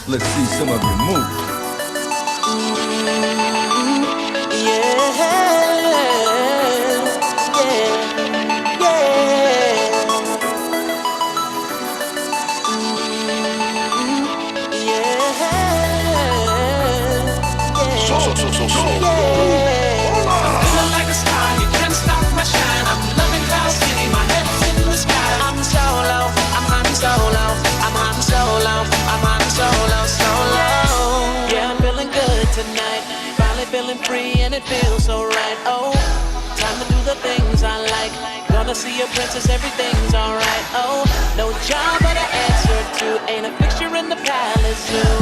Let's see some of your moves. Feeling free and it feels so right. Oh, time to do the things I like. Gonna see a princess, everything's alright. Oh, no job but an answer to. Ain't a fixture in the palace zoo.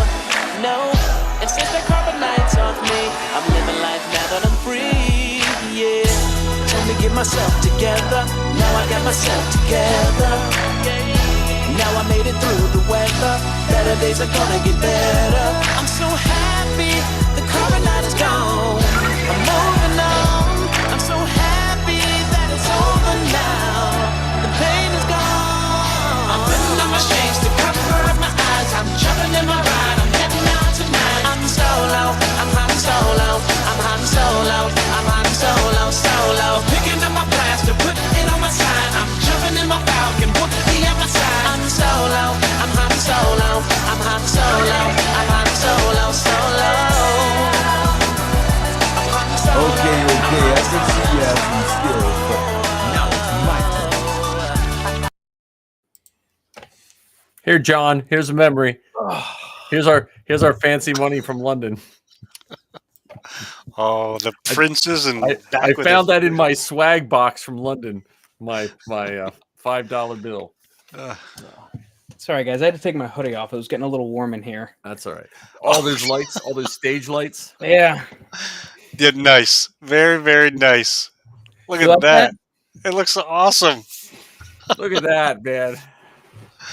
No, and since the carbonites off me, I'm living life now that I'm free. Yeah, time to get myself together. Now I got myself together. Now I made it through the weather. Better days are gonna get better. I'm so happy. The carbonite is gone. I'm moving on. I'm so happy that it's over now. The pain is gone. I'm putting on my shades to cover up my eyes. I'm jumping in my ride. I'm heading out tonight. I'm solo. I'm hiding solo. I'm hiding solo. I'm hiding solo. Solo. Picking up my blaster, putting it on my side. I'm jumping in my Falcon, putting me at my side. I'm solo. I'm hiding solo. I'm hiding solo. I'm hiding solo. Solo. Okay, I can see you have some skills, but now it's my turn. Here, John. Here's a memory. Here's our fancy money from London. Oh, the princes and I found that in my swag box from London. My $5 bill. Sorry, guys. I had to take my hoodie off. It was getting a little warm in here. That's all right. All those lights, all those stage lights. Yeah. Yeah, nice. Very, very nice. Look at that. It looks awesome. Look at that, man.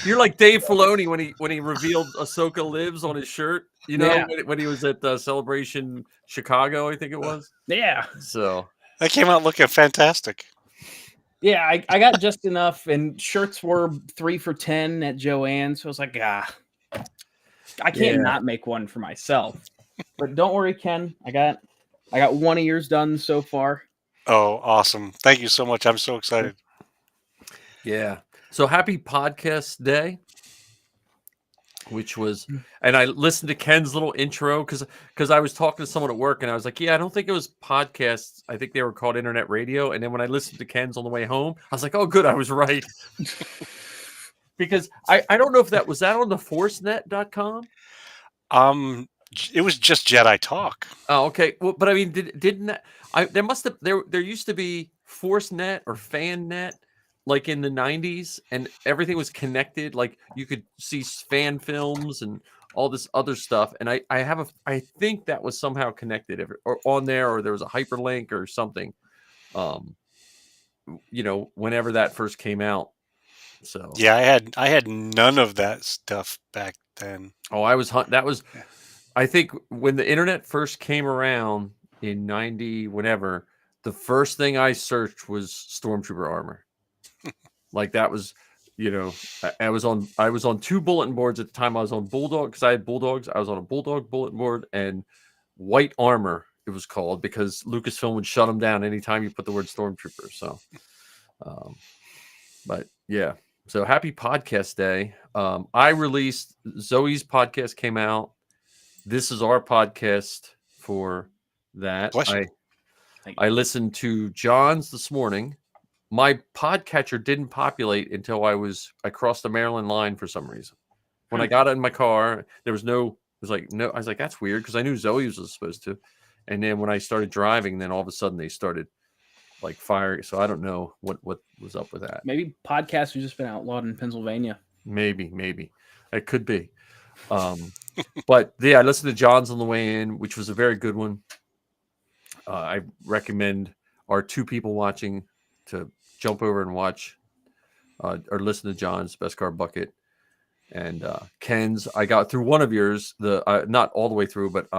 You're like Dave Filoni when he revealed Ahsoka Lives on his shirt. You know, when he was at Celebration Chicago, I think it was. Yeah. So that came out looking fantastic. Yeah, I got just enough, and shirts were 3 for $10 at Joann's. So I was like, I can't not make one for myself. But don't worry, Ken. I got one of yours done so far. Oh, awesome. Thank you so much. I'm so excited. Yeah. So happy podcast day, which was, and I listened to Ken's little intro because I was talking to someone at work and I was like, I don't think it was podcasts. I think they were called internet radio. And then when I listened to Ken's on the way home, I was like, oh, good. I was right. Because I don't know if that was on the forcenet.com. It was just Jedi Talk. Oh, okay. Well, but I mean, didn't that, there used to be ForceNet or FanNet like in the 90s, and everything was connected. Like you could see fan films and all this other stuff. And I think that was somehow connected or on there, or there was a hyperlink or something, whenever that first came out. So yeah, I had none of that stuff back then. Oh, I think when the internet first came around in 90, whenever, the first thing I searched was Stormtrooper armor. Like that was, I was on 2 bulletin boards at the time. I was on Bulldog because I had Bulldogs. I was on a Bulldog bulletin board and White Armor, it was called, because Lucasfilm would shut them down anytime you put the word Stormtrooper. So, but yeah. So happy podcast day. I released, Zoe's podcast came out. This is our podcast for that. I listened to John's this morning. My podcatcher didn't populate until I crossed the Maryland line for some reason. When I got in my car, there was no. It was like no. I was like, that's weird because I knew Zoe was supposed to. And then when I started driving, then all of a sudden they started like firing. So I don't know what was up with that. Maybe podcasts have just been outlawed in Pennsylvania. Maybe it could be. But yeah, I listened to John's on the way in, which was a very good one. I recommend our 2 people watching to jump over and watch or listen to John's Best Car Bucket and Ken's. I got through one of yours, not all the way through, but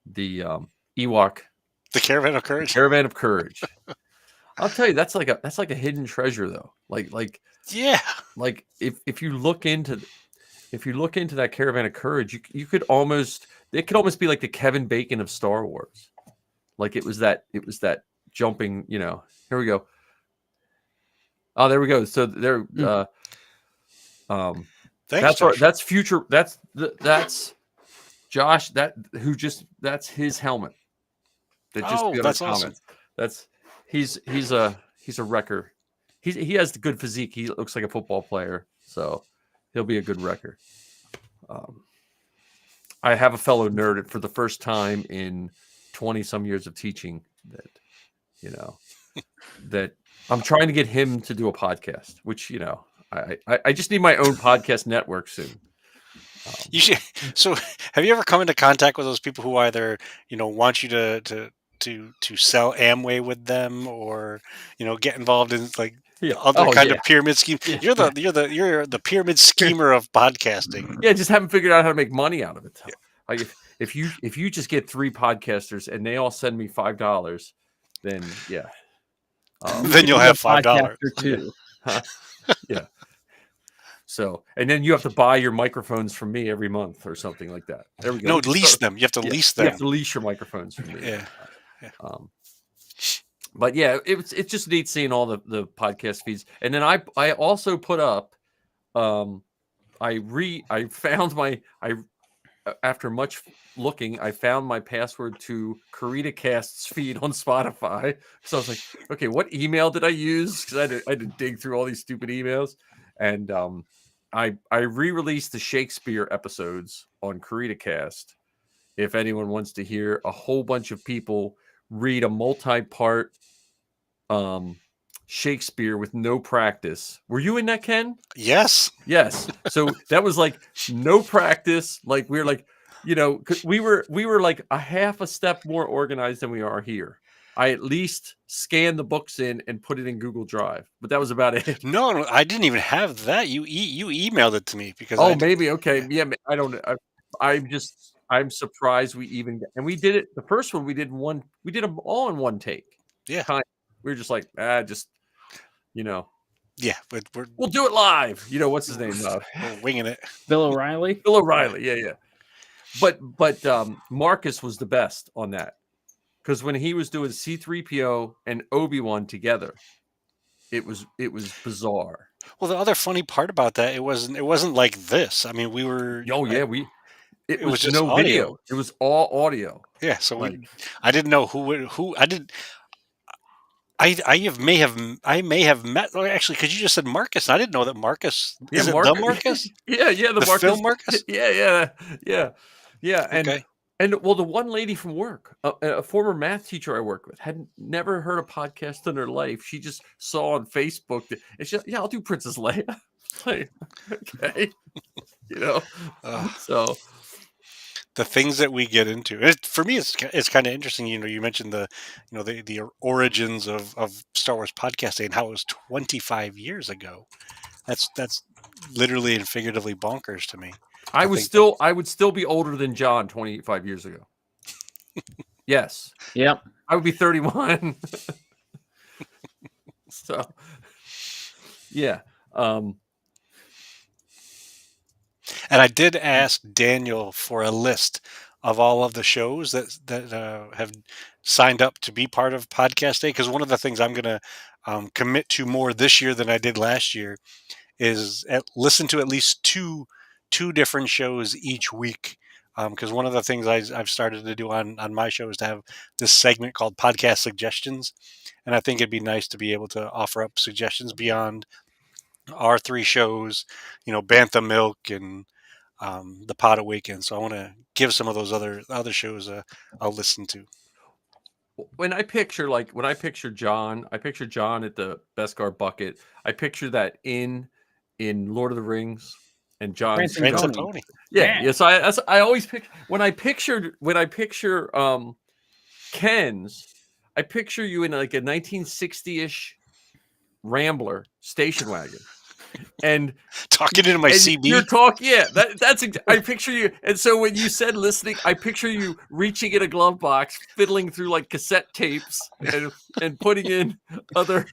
the Ewok, the Caravan of Courage. Caravan of Courage. I'll tell you, that's like a hidden treasure though. Like yeah, like if you look into if you look into that Caravan of Courage, you could almost be like the Kevin Bacon of Star Wars. Like it was that jumping, here we go. Oh, there we go. So there Thanks, Josh. that's future that's Josh, that's his helmet. That's awesome. He's a wrecker. He has the good physique. He looks like a football player, so he'll be a good wrecker. I have a fellow nerd for the first time in 20 some years of teaching that, that I'm trying to get him to do a podcast, which, I just need my own podcast network soon. You should. So have you ever come into contact with those people who either, want you to sell Amway with them or, get involved in like other kind of pyramid scheme? Yeah. You're the pyramid schemer of podcasting. Yeah, just haven't figured out how to make money out of it. Yeah. Like if you just get 3 podcasters and they all send me $5, then yeah, then you'll have $5 too. Huh? Yeah. So, and then you have to buy your microphones from me every month or something like that. There we go. No, lease them. You have to lease them. You have to lease your microphones from me. Yeah. But yeah, it's just neat seeing all the podcast feeds. And then I also put up, after much looking, I found my password to CaritaCast's feed on Spotify. So I was like, okay, what email did I use? Because I had to dig through all these stupid emails. And I re-released the Shakespeare episodes on CaritaCast. If anyone wants to hear a whole bunch of people read a multi-part Shakespeare with no practice. Were you in that, Ken? Yes. So that was like no practice. Like we were like, we were like a half a step more organized than we are here. I at least scanned the books in and put it in Google Drive, but that was about it. No, I didn't even have that. You emailed it to me because. Oh, maybe okay. Yeah, I don't know. I'm surprised we even and we did it. The first one we did them all in one take. Yeah, we were just like Yeah, but we'll do it live. What's his name? We're winging it. Bill O'Reilly. Yeah. But Marcus was the best on that. Because when he was doing C-3PO and Obi-Wan together, it was bizarre. Well, the other funny part about that, it wasn't like this. I mean, we were. Oh yeah, it was just no audio. video. It was all audio. Yeah, so I didn't know who I did. I may have met actually because you just said Marcus. And I didn't know that Marcus. Yeah, is it the Marcus? Yeah, the Marcus. Film Marcus. Yeah. Okay. And the one lady from work, a former math teacher I worked with, had never heard a podcast in her life. She just saw on Facebook that it's just, I'll do Princess Leia. Like, okay, so the things that we get into, for me, it's kind of interesting. You mentioned the origins of Star Wars podcasting and how it was 25 years ago. That's literally and figuratively bonkers to me. I would still be older than John 25 years ago. Yes. Yep. I would be 31. So, yeah. And I did ask Daniel for a list of all of the shows that have signed up to be part of Podcast Day, because one of the things I'm going to commit to more this year than I did last year is listen to at least two different shows each week, because one of the things I've started to do on my show is to have this segment called Podcast Suggestions, and I think it'd be nice to be able to offer up suggestions beyond our 3 shows, Bantha Milk and the Pod Awakens. So I want to give some of those other shows I'll listen to. When I picture John, at the Beskar bucket. I picture that in Lord of the Rings. And John Tony. Yeah. So I always when I picture Ken's, I picture you in like a 1960-ish Rambler station wagon, and talking into my CB. You're talking, yeah. That's I picture you. And so when you said listening, I picture you reaching in a glove box, fiddling through like cassette tapes, and putting in other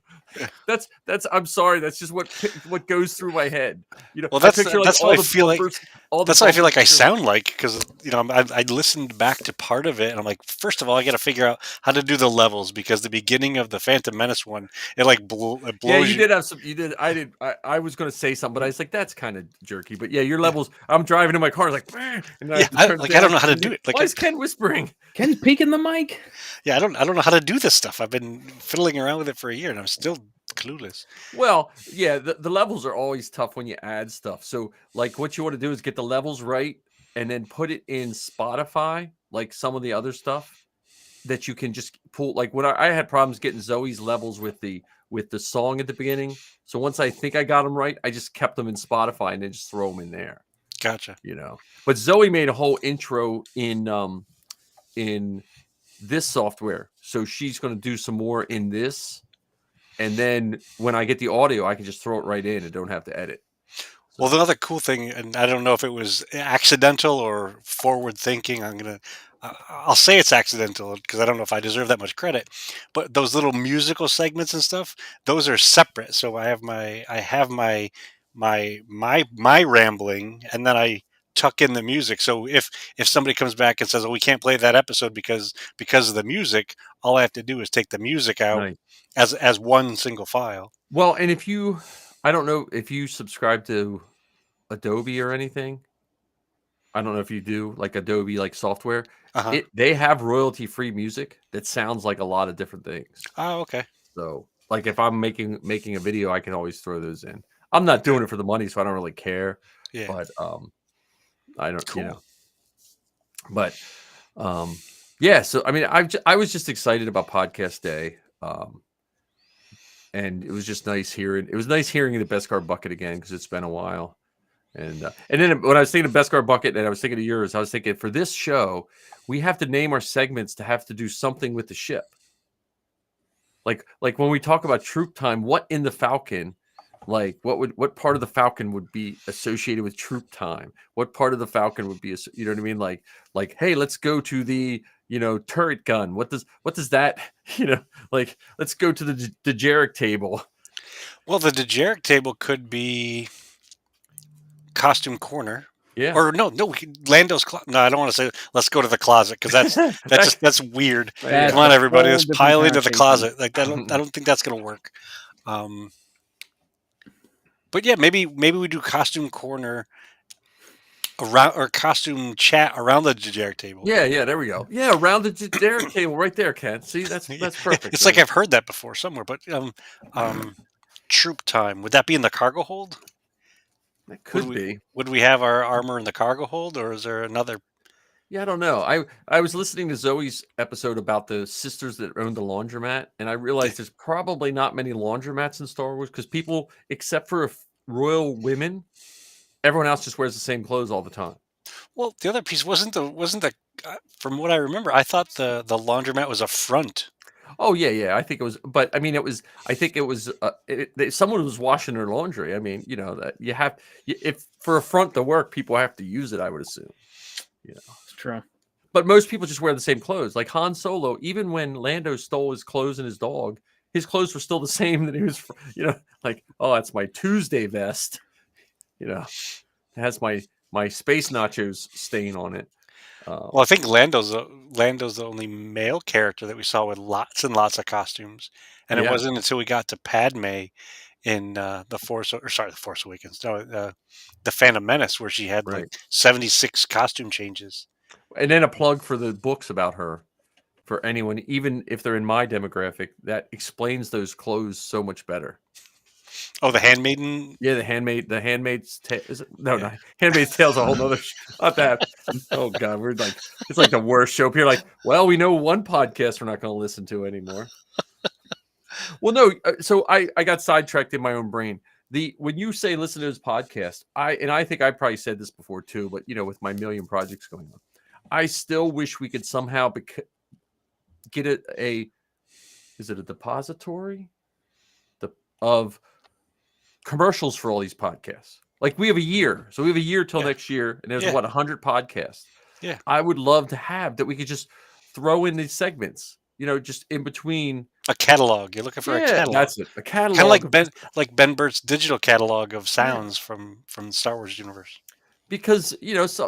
That's I'm sorry. That's just what goes through my head. Well, I picture like that's all what I the feel like. bumpers, all the That's what I feel bumpers like I are just- sound like, because I listened back to part of it and I'm like, first of all, I got to figure out how to do the levels, because the beginning of the Phantom Menace one, it Yeah, blows you you. did have some. You did. I did. I was going to say something, but I was like, that's kind of jerky. But yeah, your levels. I'm driving in my car, like, and I Yeah, have to turn it I down. don't know how to do it. Like, Why is Ken whispering? Ken's peeking the mic. yeah, I don't know how to do this stuff. I've been fiddling around with it for a year and I'm still clueless. Well, yeah, the levels are always tough when you add stuff. So, like, what you want to do is get the levels right and then put it in Spotify, like some of the other stuff that you can just pull. Like when I had problems getting Zoe's levels with the song at the beginning. So once I think I got them right, I just kept them in Spotify and then just throw them in there. Gotcha. But Zoe made a whole intro in this software, so she's going to do some more in this. And then when I get the audio, I can just throw it right in and don't have to edit. So. Well, the other cool thing, and I don't know if it was accidental or forward thinking, I'll say it's accidental because I don't know if I deserve that much credit, but those little musical segments and stuff, those are separate. So I have my rambling, and then I tuck in the music. So if somebody comes back and says, "Oh, we can't play that episode because of the music," all I have to do is take the music out. Nice. as one single file. Well, and I don't know if you subscribe to Adobe or anything. I don't know if you do, like Adobe, like software. Uh-huh. They have royalty-free music that sounds like a lot of different things. Oh, okay. So, like if I'm making a video, I can always throw those in. I'm not doing it for the money, so I don't really care. Yeah. But I don't, cool. But yeah. So I mean, I was just excited about Podcast Day. And it was just nice hearing. It was nice hearing the Best Car Bucket again because it's been a while. And then when I was thinking of Best Car Bucket and I was thinking of yours, I was thinking for this show, we have to name our segments to have to do something with the ship. Like when we talk about troop time, what in the Falcon, like what part of the Falcon would be associated with troop time? What part of the Falcon would be, you know what I mean? Like, hey, let's go to the turret gun. What does that, like, let's go to the Dejeric table. Well, the Dejeric table could be costume corner. Yeah. Or no, Lando's closet. No, I don't want to say let's go to the closet because that's weird. Come on, everybody, let's pile into the closet. Like I don't think that's gonna work. But yeah, maybe we do costume corner around, or costume chat around the Dejeric table. Yeah, there we go. Yeah, around the Dejeric table right there, Ken. See, that's perfect. It's like I've heard that before somewhere, but troop time, would that be in the cargo hold? That could be. Would we have our armor in the cargo hold, or is there another? Yeah, I don't know. I was listening to Zoe's episode about the sisters that owned the laundromat, and I realized there's probably not many laundromats in Star Wars because people, except for royal women, everyone else just wears the same clothes all the time. Well, the other piece wasn't the from what I remember, I thought the laundromat was a front. Oh yeah. I think it was, but I mean, I think it was. Someone was washing their laundry. I mean, that you have. If for a front to work, people have to use it. I would assume. It's true. But most people just wear the same clothes. Like Han Solo, even when Lando stole his clothes and his dog, his clothes were still the same that he was. Like, oh, that's my Tuesday vest. It has my space nachos stain on it. Well, I think Lando's the only male character that we saw with lots and lots of costumes, and it wasn't until we got to Padme in the Force Awakens, the Phantom Menace, where she had like 76 costume changes. And then a plug for the books about her, for anyone, even if they're in my demographic, that explains those clothes so much better. Oh, the Handmaiden. Yeah, the Handmaid's Tale. Is it? No, not Handmaid's Tale is a whole nother. Not that. Oh God, it's like the worst show. People are like, well, we know one podcast we're not going to listen to anymore. Well, no. So I got sidetracked in my own brain. When you say listen to this podcast, I think I probably said this before too, but with my million projects going on, I still wish we could somehow get is it a depository of commercials for all these podcasts. Like we have a year. So we have a year till next year. And there's 100 podcasts. Yeah. I would love to have that we could just throw in these segments, just in between A catalog. You're looking for a catalog. That's it. A catalog. Kind of like Ben Burt's digital catalog of sounds from the Star Wars universe. Because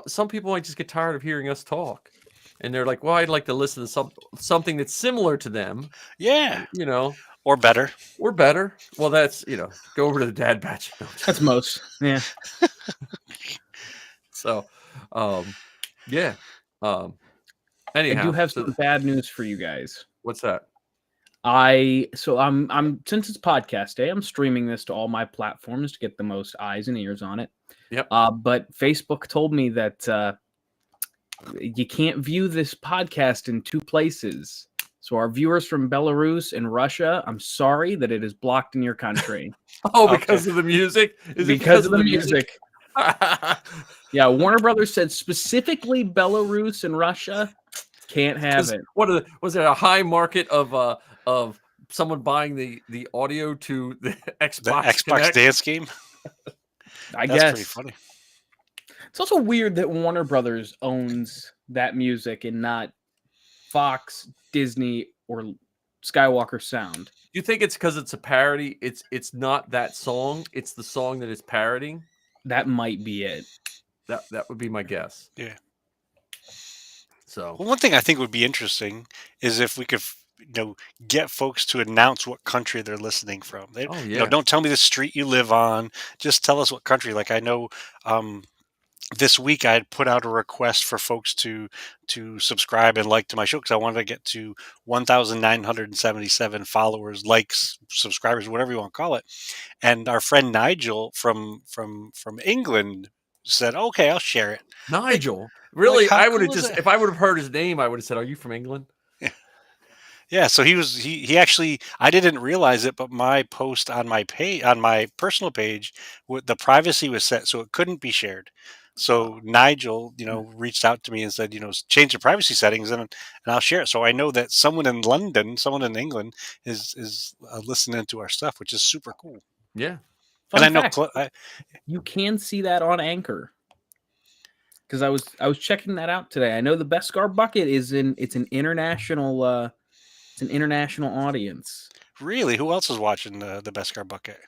some people might just get tired of hearing us talk, and they're like, "Well, I'd like to listen to something that's similar to them." Yeah, or better. Well, that's go over to the Dad Batch. That's most. Yeah. So, yeah. Anyhow, I do have some bad news for you guys. What's that? I'm since it's podcast day, I'm streaming this to all my platforms to get the most eyes and ears on it. Yep. But Facebook told me that you can't view this podcast in two places. So our viewers from Belarus and Russia, I'm sorry that it is blocked in your country. Because of the music? Is it because of the music? Yeah, Warner Brothers said specifically Belarus and Russia can't have it. Was it a high market of someone buying the audio to the Xbox dance game? That's guess pretty funny. It's also weird that Warner Brothers owns that music and not Fox, Disney, or Skywalker Sound. You think it's because it's a parody? It's not that song. It's the song that it's parodying. That might be it. That would be my guess. Yeah. So one thing I think would be interesting is if we could, get folks to announce what country they're listening from. Don't tell me the street you live on. Just tell us what country. Like I know, this week I had put out a request for folks to subscribe and like to my show because I wanted to get to 1,977 followers, likes, subscribers, whatever you want to call it. And our friend Nigel from England said, "Okay, I'll share it." Nigel, really? I would have if I would have heard his name, I would have said, "Are you from England?" Yeah, so he actually, I didn't realize it, but my post on my personal page, the privacy was set so it couldn't be shared. So Nigel, reached out to me and said, change the privacy settings and I'll share it. So I know that someone in London, someone in England is listening to our stuff, which is super cool. Yeah. Fun and fact, I know you can see that on Anchor. Because I was checking that out today. I know the Beskar Bucket it's an international audience. Really? Who else is watching the Beskar Bucket?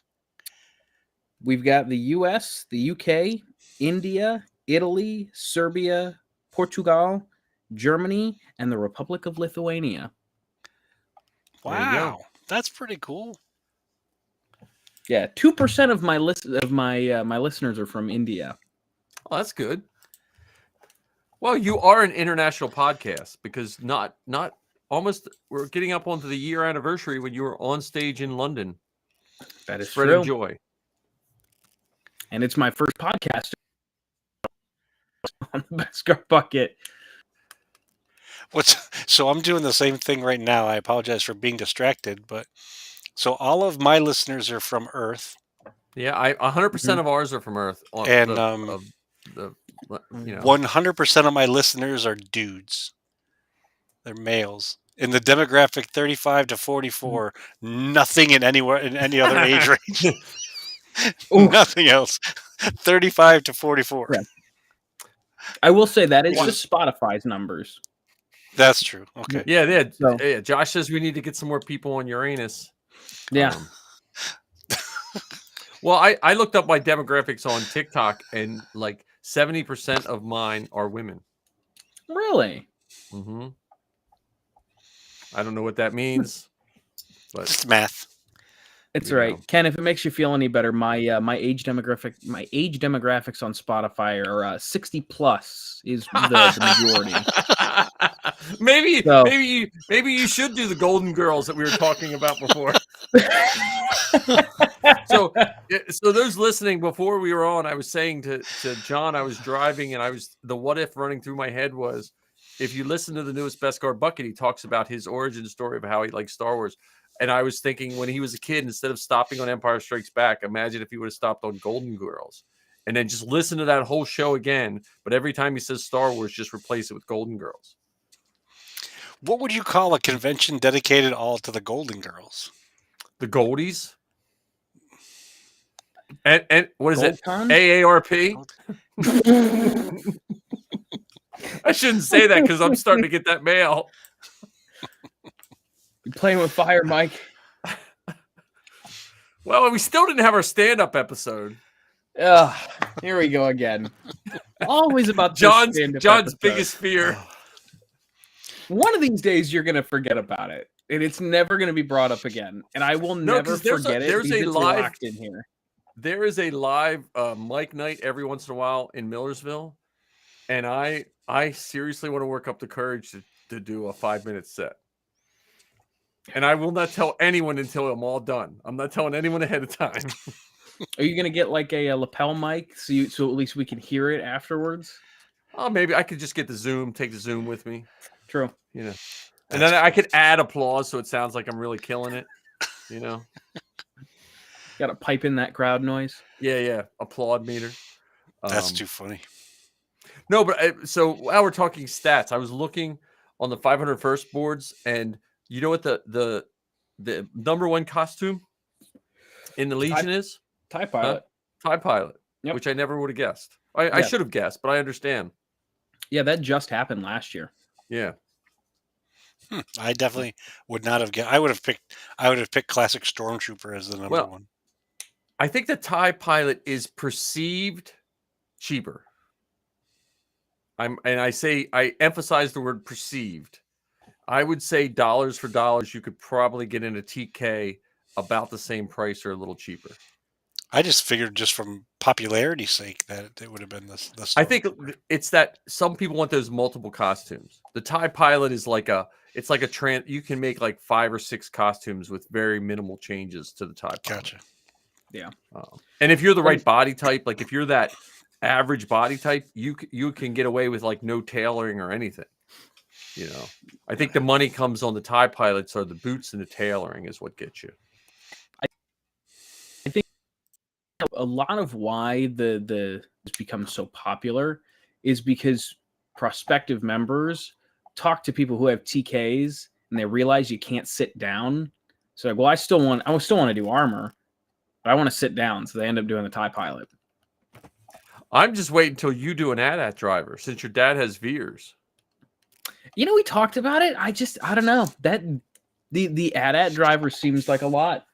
We've got the US, the UK, India, Italy, Serbia, Portugal, Germany, and the Republic of Lithuania. Wow, that's pretty cool. Yeah, 2% of my my listeners are from India. Oh, that's good. Well, you are an international podcast because not almost we're getting up onto the year anniversary when you were on stage in London. That is spreading true. Joy. And it's my first podcast on the Beskar Bucket. So I'm doing the same thing right now. I apologize for being distracted, but so all of my listeners are from Earth. Yeah, 100% of ours are from Earth. And 100% of my listeners are dudes. They're males. In the demographic 35 to 44, nothing in any other age range. Nothing else. 35 to 44. Yeah. I will say that is just Spotify's numbers. That's true. Okay. Yeah. Yeah. Josh says we need to get some more people on Uranus. Yeah. Well, I looked up my demographics on TikTok, and like 70% of mine are women. Really? Mm-hmm. I don't know what that means, but just math. It's right, Ken. If it makes you feel any better, my age demographics on Spotify are 60 plus is the majority. Maybe you should do the Golden Girls that we were talking about before. So those listening before we were on, I was saying to John, I was driving and the what if running through my head was, if you listen to the newest Beskar Bucket, he talks about his origin story of how he likes Star Wars. And I was thinking when he was a kid, instead of stopping on Empire Strikes Back, imagine if he would have stopped on Golden Girls and then just listen to that whole show again. But every time he says Star Wars, just replace it with Golden Girls. What would you call a convention dedicated all to the Golden Girls? The Goldies? And what is it? Goldcon? AARP? I shouldn't say that because I'm starting to get that mail. Playing with fire, Mike. Well, we still didn't have our stand-up episode. Here we go again. Always about John's episode. biggest fear. One of these days, you're gonna forget about it, and it's never gonna be brought up again. And I will never forget it. There's a live locked in here. There is a live Mike night every once in a while in Millersville, and I seriously want to work up the courage to do a 5-minute set. And I will not tell anyone until I'm all done. I'm not telling anyone ahead of time. Are you gonna get like a lapel mic so at least we can hear it afterwards? Oh, maybe I could just get take the Zoom with me. True. You know, and then I could add applause so it sounds like I'm really killing it. You know, got to pipe in that crowd noise. Yeah, applaud meter. That's too funny. No, but so while we're talking stats, I was looking on the 500 first boards, and you know what the number one costume in the Legion is? TIE Pilot. TIE Pilot, yep. Which I never would have guessed. I should have guessed, but I understand. Yeah, that just happened last year. Yeah. I definitely would not have guessed. I would have picked Classic Stormtrooper as the number one. I think the TIE Pilot is perceived cheaper. I emphasize the word perceived. I would say dollars for dollars, you could probably get in a TK about the same price or a little cheaper. I just figured just from popularity's sake that it would have been this. I think it's that some people want those multiple costumes. The TIE Pilot is you can make like 5 or 6 costumes with very minimal changes to the TIE Pilot. Gotcha. Yeah. And if you're the right body type, like if you're that average body type, you can get away with like no tailoring or anything. You know, I think the money comes on the TIE Pilots, or the boots and the tailoring is what gets you. I think a lot of why the has become so popular is because prospective members talk to people who have TKs and they realize you can't sit down. So like, well, I still want to do armor, but I want to sit down. So they end up doing the TIE Pilot. I'm just waiting until you do an AT-AT driver, since your dad has Veers. You know, we talked about it. I don't know. That the AT-AT driver seems like a lot.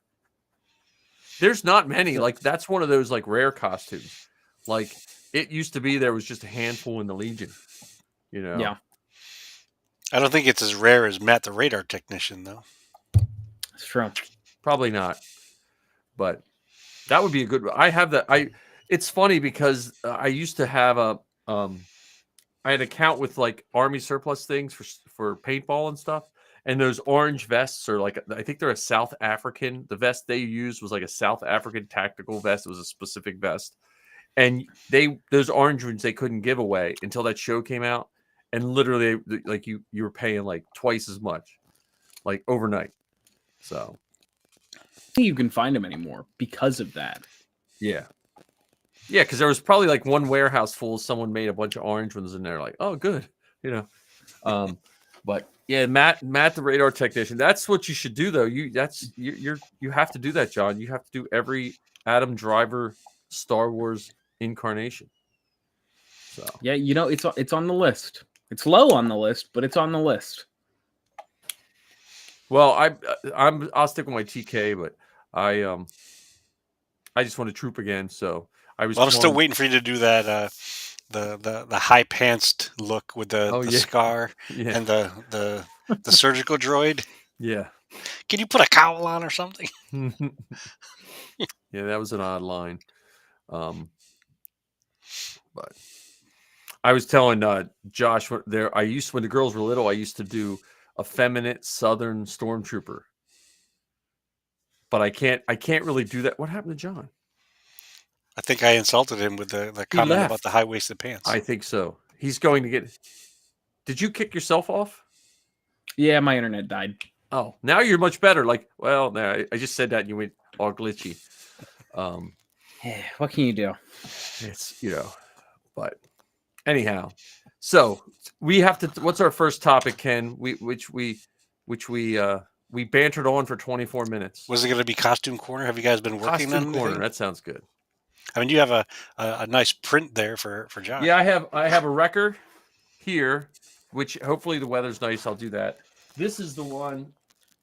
There's not many. Like, that's one of those like rare costumes. Like, it used to be there was just a handful in the Legion. You know? Yeah. I don't think it's as rare as Matt the Radar Technician, though. It's true. Probably not. But that would be a good. I have that. It's funny because I used to have I had an account with like Army surplus things for paintball and stuff. And those orange vests are like, I think they're a South African. The vest they used was like a South African tactical vest. It was a specific vest. And those orange ones they couldn't give away until that show came out. And literally, like you were paying like twice as much, like overnight. So I think you can find them anymore because of that. Yeah. Yeah, because there was probably like one warehouse full. Someone made a bunch of orange ones in there. Like, oh, good, you know. But yeah, Matt, the Radar Technician. That's what you should do, though. You have to do that, John. You have to do every Adam Driver Star Wars incarnation. So yeah, you know, it's on the list. It's low on the list, but it's on the list. Well, I'll stick with my TK, but I just want to troop again. So I'm still waiting for you to do that. The high pantsed look with the scar and the surgical droid. Yeah. Can you put a cowl on or something? Yeah, that was an odd line. But I was telling Josh when the girls were little, I used to do effeminate Southern stormtrooper. But I can't really do that. What happened to John? I think I insulted him with the comment about the high-waisted pants. I think so. He's going to get. Did you kick yourself off? Yeah, my internet died. Oh, now you're much better. Like, well, no, I just said that and you went all glitchy. What can you do? It's but anyhow. So we have to. What's our first topic, Ken? Which we bantered on for 24 minutes. Was it going to be Costume Corner? Have you guys been working on Costume Corner? That sounds good. I mean, you have a nice print there for John. Yeah, I have a record here, which hopefully the weather's nice. I'll do that. This is the one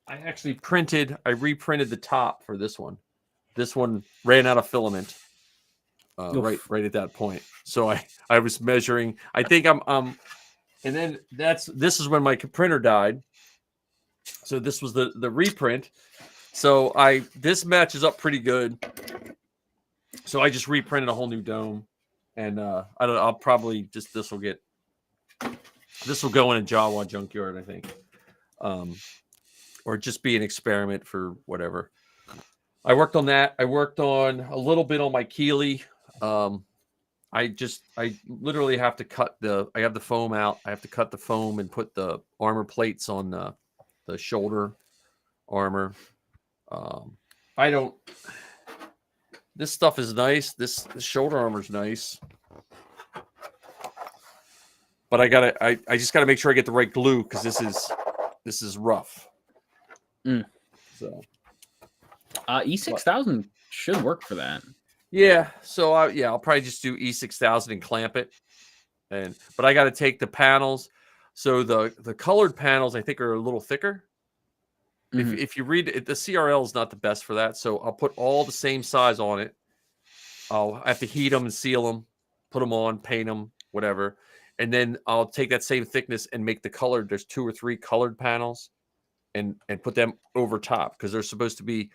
I actually reprinted the top for this one. This one ran out of filament right at that point. So I was measuring. I think I'm and then this is when my printer died. So this was the reprint. So this matches up pretty good. So I just reprinted a whole new dome, and I don't. I'll probably just this will go in a Jawa junkyard, I think, or just be an experiment for whatever. I worked on that. I worked on a little bit on my Keeley. I literally have to cut I have the foam out. I have to cut the foam and put the armor plates on the shoulder armor. This stuff is nice. This shoulder armor is nice. But I just gotta make sure I get the right glue because this is rough. So E6000 should work for that. Yeah, so I'll probably just do E6000 and clamp it, but I got to take the panels. So the colored panels I think are a little thicker. Mm-hmm. If you read it, the CRL is not the best for that. So I'll put all the same size on it. I'll have to heat them and seal them, put them on, paint them, whatever, and then I'll take that same thickness and make the colored. There's 2 or 3 colored panels, and put them over top because they're supposed to be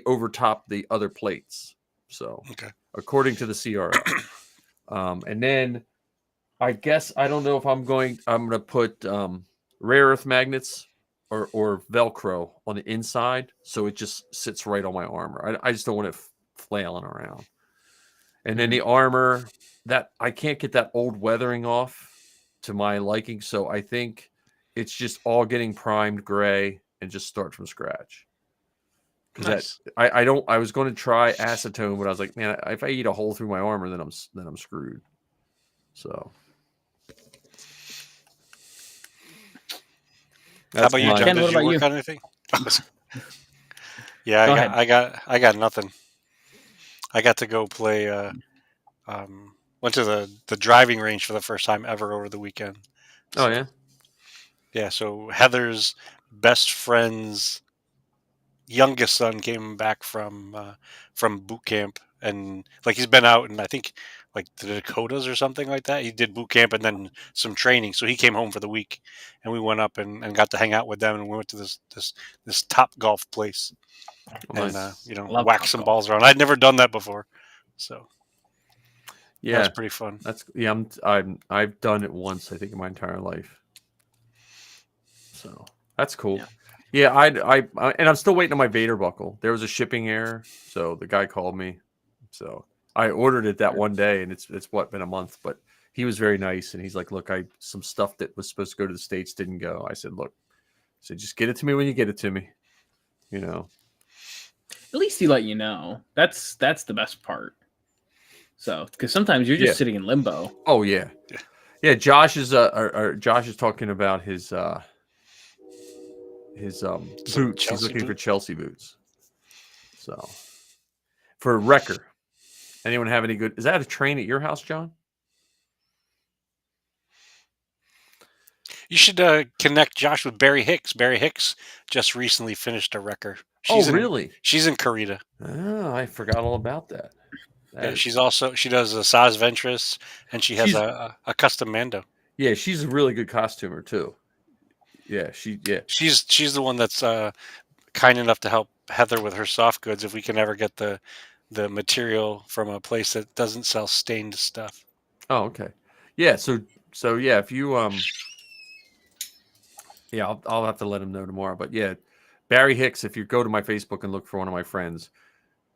over top the other plates. So, according to the CRL, and then I guess I don't know if I'm going to put rare earth magnets or Velcro on the inside, so it just sits right on my armor. I just don't want it flailing around. And then the armor that I can't get that old weathering off to my liking, so I think it's just all getting primed gray and just start from scratch. Nice. I was going to try acetone, but I was like, man, if I eat a hole through my armor, then I'm screwed. So, how about you, John? Ken, did you work on anything? Yeah, I got nothing. I got to go play. Went to the driving range for the first time ever over the weekend. So, oh yeah, yeah. So Heather's best friend's youngest son came back from boot camp, and like he's been out in I think like the Dakotas or something like that. He did boot camp and then some training, so he came home for the week, and we went up and got to hang out with them, and we went to this Top Golf place, and whack some balls around. I'd never done that before, so yeah, that's pretty fun. I've done it once, I think, in my entire life, so that's cool. Yeah, and I'm still waiting on my Vader buckle. There was a shipping error, so the guy called me. So I ordered it that one day, and it's been a month. But he was very nice, and he's like, "Look, some stuff that was supposed to go to the States didn't go." I said, "Look, just get it to me when you get it to me." At least he let you know. That's the best part. So because sometimes you're just sitting in limbo. Oh yeah. Josh is talking about his boots. He's looking for Chelsea boots. So for a wrecker, anyone have any good? Is that a train at your house, John? You should connect Josh with Barry Hicks. Barry Hicks just recently finished a wrecker. Really? She's in Karita. Oh, I forgot all about that. She does a Saz Ventress, and she has a custom Mando. Yeah, she's a really good costumer too. Yeah, she's the one that's kind enough to help Heather with her soft goods if we can ever get the material from a place that doesn't sell stained stuff. Oh, okay. Yeah, so yeah, if you I'll have to let him know tomorrow. But yeah, Barry Hicks, if you go to my Facebook and look for one of my friends,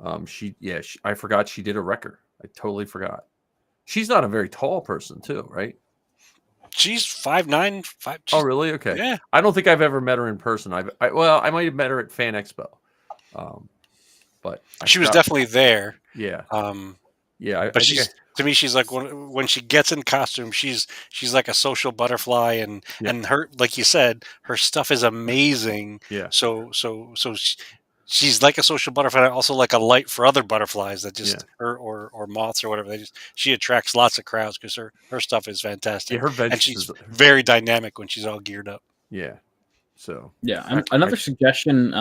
I forgot she did a wrecker. I totally forgot. She's not a very tall person too, right? She's 5'9". Oh, really? Okay. Yeah. I don't think I've ever met her in person. I might have met her at Fan Expo, but she was definitely there. Yeah. But to me, she's like when she gets in costume, she's like a social butterfly, and her, like you said, her stuff is amazing. Yeah. So she's like a social butterfly, also like a light for other butterflies that just or moths or whatever. She attracts lots of crowds because her stuff is fantastic. Yeah, her and she's very dynamic when she's all geared up. Yeah, So yeah, another suggestion.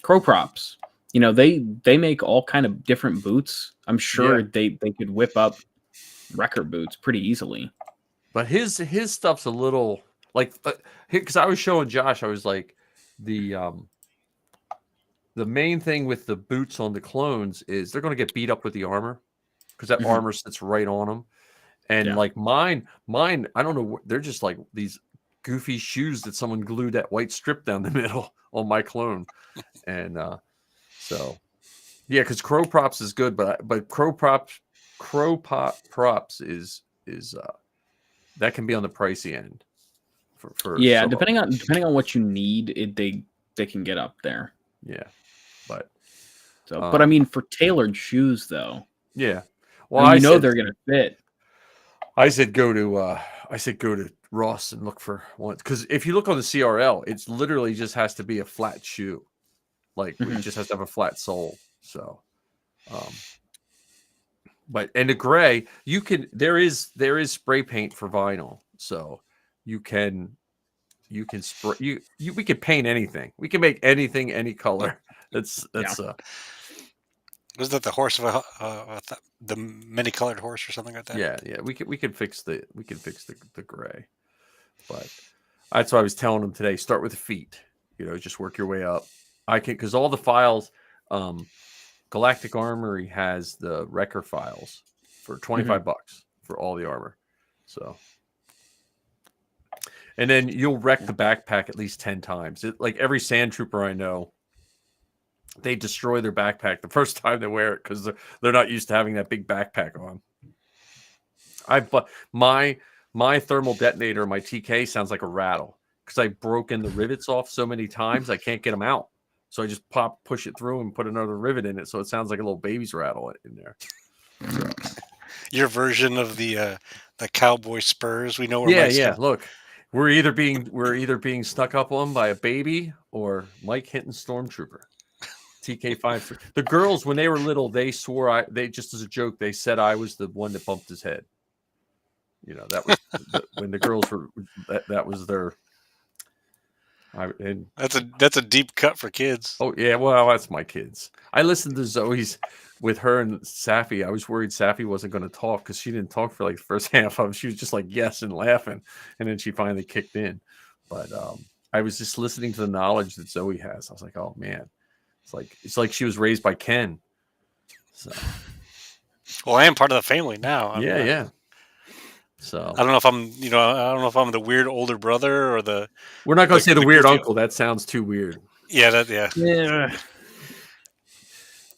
Crow Props. They make all kind of different boots. I'm sure they could whip up record boots pretty easily. But his stuff's a little like because I was showing Josh, I was like the main thing with the boots on the clones is they're going to get beat up with the armor because that armor sits right on them. And like mine, I don't know, they're just like these goofy shoes that someone glued that white strip down the middle on my clone. And so yeah, because Crow Props is good, but Crow Props is that can be on the pricey end for depending on what you need, they can get up there. Yeah, but but I mean, for tailored shoes though, yeah, well, I said, they're gonna fit. I said go to Ross and look for one, because if you look on the CRL, it's literally just has to be a flat shoe, like it just has to have a flat sole. So, but and the gray, there is spray paint for vinyl, so you can spray we could paint anything, we can make anything any color. That's was that the horse of the many colored horse or something like that? Yeah, we could fix the gray, but that's what I was telling them today. Start with the feet, just work your way up. I can, because all the files, Galactic Armory has the Wrecker files for $25 for all the armor. So, and then you'll wreck the backpack at least 10 times. Like every sand trooper I know, they destroy their backpack the first time they wear it because they're not used to having that big backpack on. My thermal detonator, my TK, sounds like a rattle because I've broken the rivets off so many times I can't get them out. So I just push it through and put another rivet in it, so it sounds like a little baby's rattle in there. Your version of the cowboy spurs. We know where. Yeah. Look, we're either being stuck up on by a baby or Mike Hinton Stormtrooper. TK5. The girls, when they were little, they swore they just as a joke, they said I was the one that bumped his head. That was when the girls were that was their. That's a deep cut for kids. Oh yeah, well that's my kids. I listened to Zoe's with her and Safi. I was worried Safi wasn't going to talk because she didn't talk for like the first half of it. She was just like yes and laughing, and then she finally kicked in. But I was just listening to the knowledge that Zoe has. I was like, oh man, it's like she was raised by Ken. So, well, I am part of the family now. Yeah. So I don't know if I'm the weird older brother or the. We're not going to say the weird uncle. That sounds too weird. Yeah.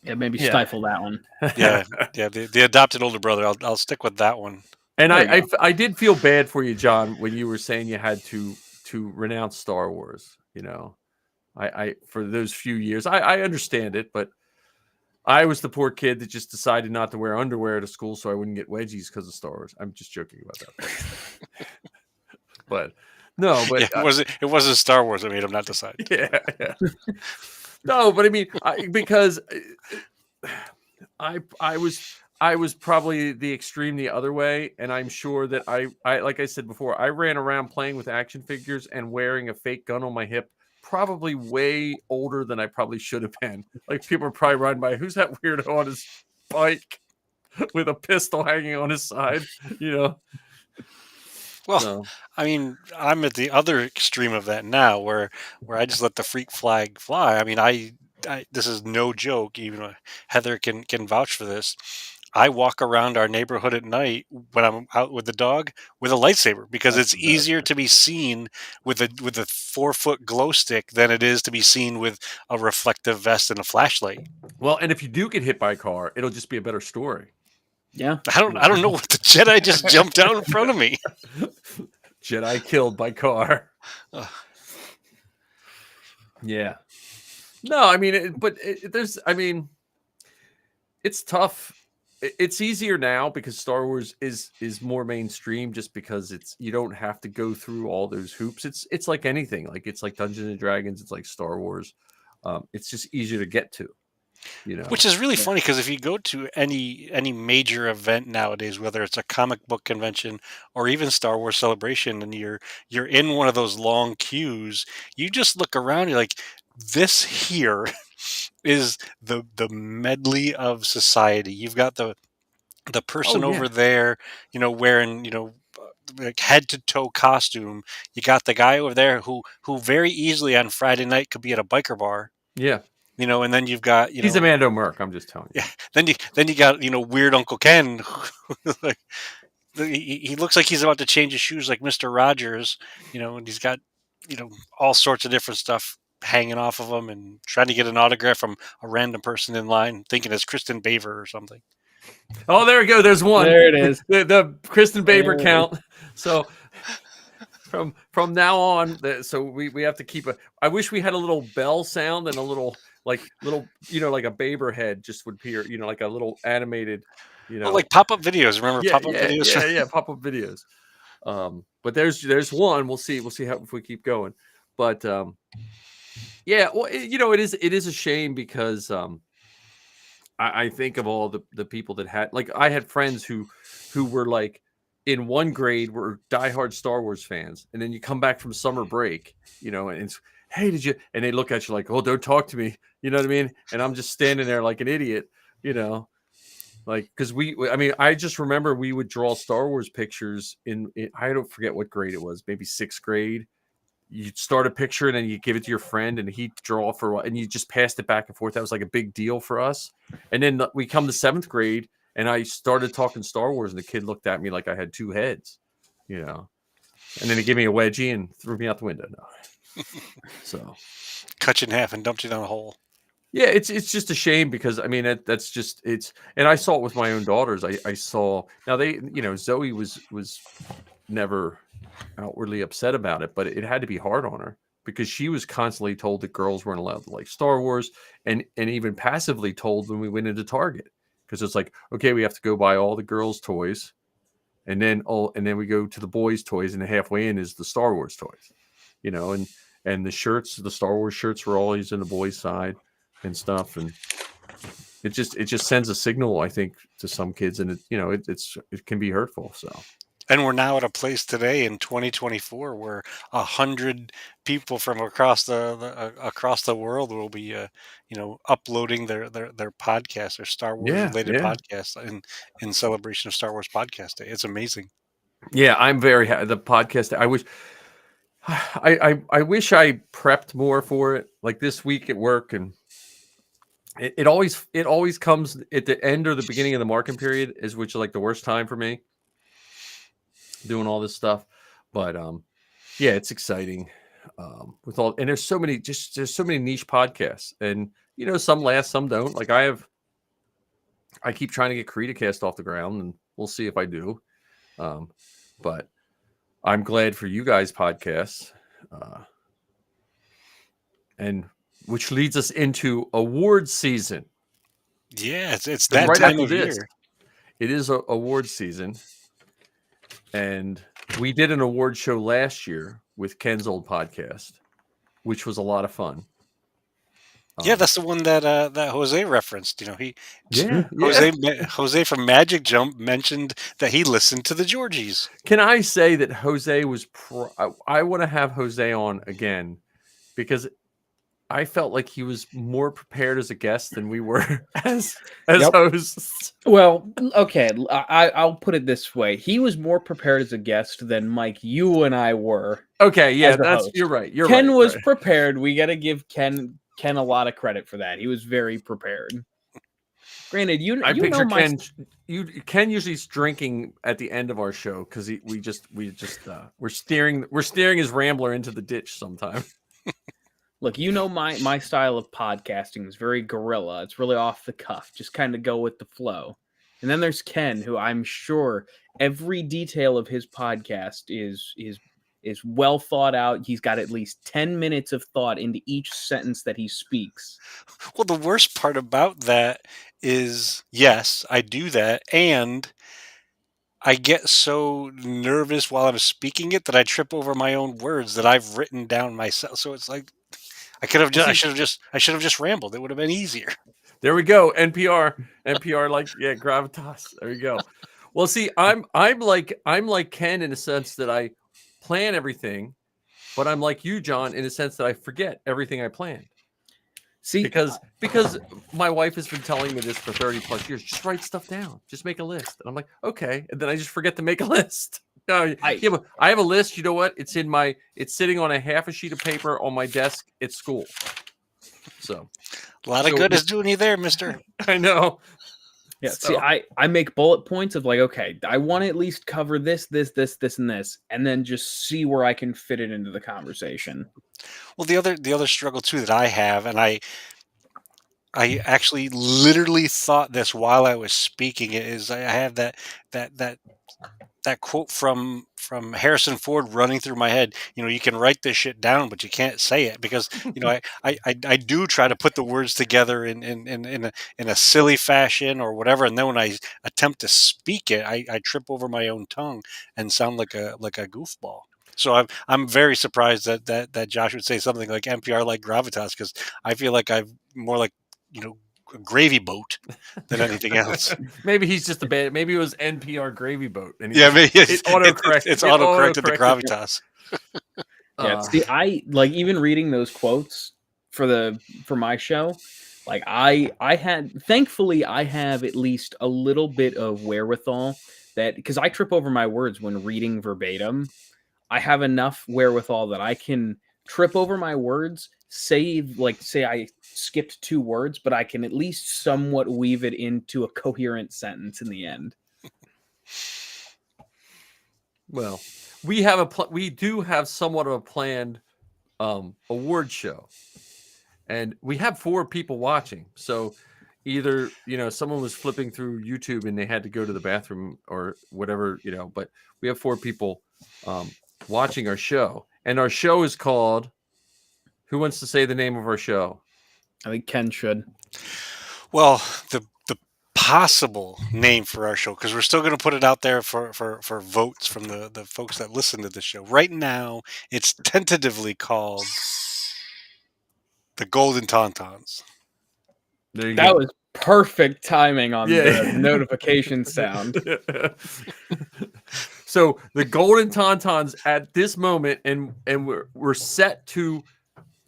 Maybe stifle that one. Yeah. The adopted older brother. I'll stick with that one. And I did feel bad for you, John, when you were saying you had to renounce Star Wars. I for those few years, I understand it, but I was the poor kid that just decided not to wear underwear to school so I wouldn't get wedgies because of Star Wars. I'm just joking about that. But no, but it wasn't Star Wars that made him not decide. Yeah. No, but I mean, because I was probably the extreme the other way, and I'm sure that I like I said before, I ran around playing with action figures and wearing a fake gun on my hip. Probably way older than I probably should have been. Like people are probably riding by, who's that weirdo on his bike with a pistol hanging on his side? Well, so. I mean, I'm at the other extreme of that now, where I just let the freak flag fly. I mean, I this is no joke. Even Heather can vouch for this. I walk around our neighborhood at night when I'm out with the dog with a lightsaber because it's easier to be seen with a 4-foot glow stick than it is to be seen with a reflective vest and a flashlight. Well, and if you do get hit by a car, it'll just be a better story. Yeah, I don't know what the Jedi just jumped down in front of me. Jedi killed by car. Yeah. No, I mean, it's tough. It's easier now because Star Wars is more mainstream, just because you don't have to go through all those hoops. It's like anything, like it's like Dungeons and Dragons, it's like Star Wars. It's just easier to get to. Which is really funny because if you go to any major event nowadays, whether it's a comic book convention or even Star Wars Celebration, and you're in one of those long queues, you just look around, you're like, this here is the medley of society. You've got the person over there, wearing, like head to toe costume. You got the guy over there who very easily on Friday night could be at a biker bar. Yeah. And then you've got, he's Amanda Merck. I'm just telling you. Yeah. Then you got, weird Uncle Ken. Like, he looks like he's about to change his shoes like Mr. Rogers, and he's got, all sorts of different stuff hanging off of him and trying to get an autograph from a random person in line, thinking it's Kristen Baver or something. Oh, there we go. There's one. There it is. the Kristen Baver count. So from now on, so we have to keep I wish we had a little bell sound and a little like a Baber head just would appear, like a little animated, like pop-up videos. Remember pop-up videos? Yeah, pop-up videos. But there's one. We'll see how if we keep going. But yeah, well, it is a shame because I think of all the people that had, like, I had friends who were like in one grade were diehard Star Wars fans, and then you come back from summer break, and it's, hey, did you? And they look at you like, oh, don't talk to me, you know what I mean? And I'm just standing there like an idiot, like, because I just remember we would draw Star Wars pictures in I don't forget what grade it was, maybe 6th grade. You'd start a picture and then you give it to your friend and he'd draw for a while, and you just passed it back and forth. That was like a big deal for us. And then we come to 7th grade and I started talking Star Wars, and the kid looked at me like I had 2 heads, and then he gave me a wedgie and threw me out the window. No. So cut you in half and dumped you down a hole. Yeah, it's just a shame because that's just and I saw it with my own daughters. I saw, now they, Zoe was never outwardly upset about it, but it had to be hard on her because she was constantly told that girls weren't allowed to like Star Wars, and even passively told when we went into Target, because it's like, okay, we have to go buy all the girls' toys, and then we go to the boys' toys, and halfway in is the Star Wars toys, and the shirts, the Star Wars shirts were always in the boys' side and stuff, and it just sends a signal, I think, to some kids, and it can be hurtful. So. And we're now at a place today in 2024 where 100 people from across the world will be, uploading their podcasts, their Star Wars related podcasts in celebration of Star Wars Podcast Day. It's amazing. Yeah, I'm very happy. The podcast. I wish I prepped more for it. Like this week at work, and it always comes at the end or the beginning of the marketing period, which is like the worst time for me, doing all this stuff. But yeah, it's exciting. With all, and there's so many niche podcasts, and some last, some don't. Like I keep trying to get CreatorCast off the ground, and we'll see if I do. But I'm glad for you guys' podcasts, and which leads us into award season. Yeah, it's that right time of year. It is award season. And we did an award show last year with Ken's old podcast, which was a lot of fun. Yeah, that's the one that Jose referenced. Jose from Magic Jump mentioned that he listened to the Georgies. Can I say that Jose was? I want to have Jose on again because I felt like he was more prepared as a guest than we were as hosts. Well, okay, I'll put it this way: he was more prepared as a guest than Mike, you and I were. Okay, yeah, you're right. Ken was prepared. We got to give Ken a lot of credit for that. He was very prepared. Granted, Ken usually is drinking at the end of our show because we're steering his Rambler into the ditch sometime. Look, my style of podcasting is very guerrilla. It's really off the cuff. Just kind of go with the flow. And then there's Ken, who I'm sure every detail of his podcast is well thought out. He's got at least 10 minutes of thought into each sentence that he speaks. Well, the worst part about that is, yes, I do that, and I get so nervous while I'm speaking it that I trip over my own words that I've written down myself. So it's like I should have just rambled. It would have been easier. There we go. NPR, like gravitas. There you go. Well, see, I'm like Ken in a sense that I plan everything, but I'm like you, John, in a sense that I forget everything I planned. See, because my wife has been telling me this for 30 plus years. Just write stuff down. Just make a list. And I'm like, okay. And then I just forget to make a list. I have a list. You know what? It's sitting on a half a sheet of paper on my desk at school. So a lot of good is doing you there, mister. I know. Yeah. So. See, I make bullet points of like, okay, I want to at least cover this, and this, and then just see where I can fit it into the conversation. Well, the other struggle too that I have, and I actually literally thought this while I was speaking, is I have that quote from Harrison Ford running through my head. You can write this shit down, but you can't say it because I do try to put the words together in a silly fashion or whatever, and then when I attempt to speak it, I trip over my own tongue and sound like a goofball. So I'm very surprised that Josh would say something like NPR like gravitas, because I feel like I'm more like a gravy boat than anything else. Maybe he's just maybe it was NPR gravy boat. And maybe it's autocorrected the gravitas. Yeah. See, I like even reading those quotes for my show. Like thankfully I have at least a little bit of wherewithal that, because I trip over my words when reading verbatim. I have enough wherewithal that I can trip over my words, say I skipped 2 words, but I can at least somewhat weave it into a coherent sentence in the end. Well, we do have somewhat of a planned award show, and we have 4 people watching. So either someone was flipping through YouTube and they had to go to the bathroom or whatever, but we have 4 people watching our show, and our show is called, who wants to say the name of our show? I think Ken should. Well, the possible name for our show, because we're still going to put it out there for votes from the folks that listen to the show. Right now, it's tentatively called the Golden Tauntauns. That was perfect timing on the notification sound. So the Golden Tauntauns at this moment, and we're set to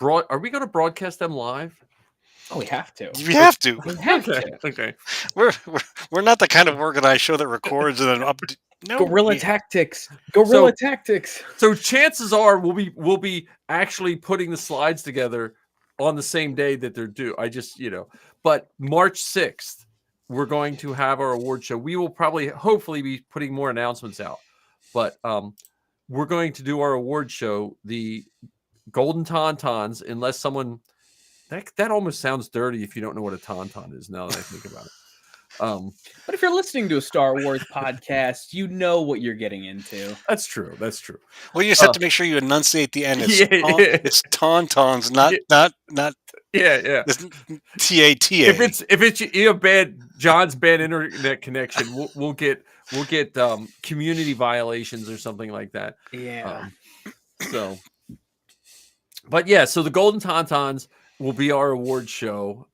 are we going to broadcast them live? Oh, we have to. We have to. We have to. Okay. We're not the kind of organized show that records and then up. No. Guerrilla tactics. Guerrilla tactics. So chances are we'll be actually putting the slides together on the same day that they're due. I just but March 6th we're going to have our award show. We will hopefully be putting more announcements out, but we're going to do our award show, the Golden Tauntauns, unless someone that almost sounds dirty if you don't know what a tauntaun is, now that I think about it. But if you're listening to a Star Wars podcast, you know what you're getting into. That's true. Well, you just have to make sure you enunciate the end. It's tauntauns, not yeah. TATA. If it's John's bad internet connection, we'll get community violations or something like that. Yeah. But yeah, so the Golden Tauntauns will be our award show.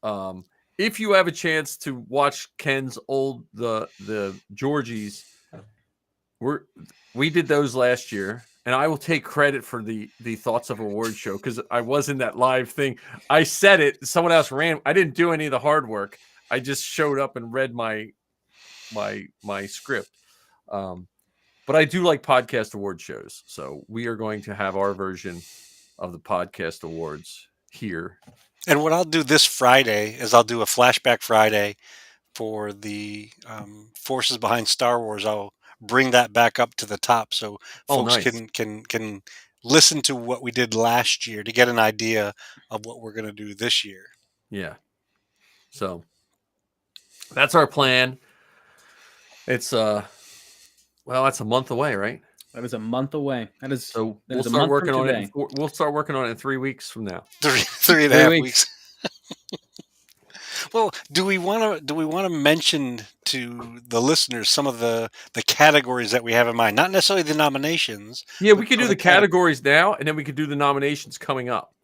If you have a chance to watch Ken's old the Georgies, we did those last year, and I will take credit for the Thoughts of Award show because I was in that live thing. I said it, someone else ran. I didn't do any of the hard work. I just showed up and read my script. But I do like podcast award shows, so we are going to have our version of the podcast awards here. And what I'll do this Friday is I'll do a flashback Friday for the forces behind Star Wars. I'll bring that back up to the top so folks can listen to what we did last year to get an idea of what we're going to do this year. Yeah. So that's our plan. It's that's a month away, right? That is a month away. We'll start working on it. We'll start working on it in 3 weeks from now. 3.5 weeks. Well, do we want to mention to the listeners some of the categories that we have in mind? Not necessarily the nominations. Yeah, we could do the categories now, and then we could do the nominations coming up.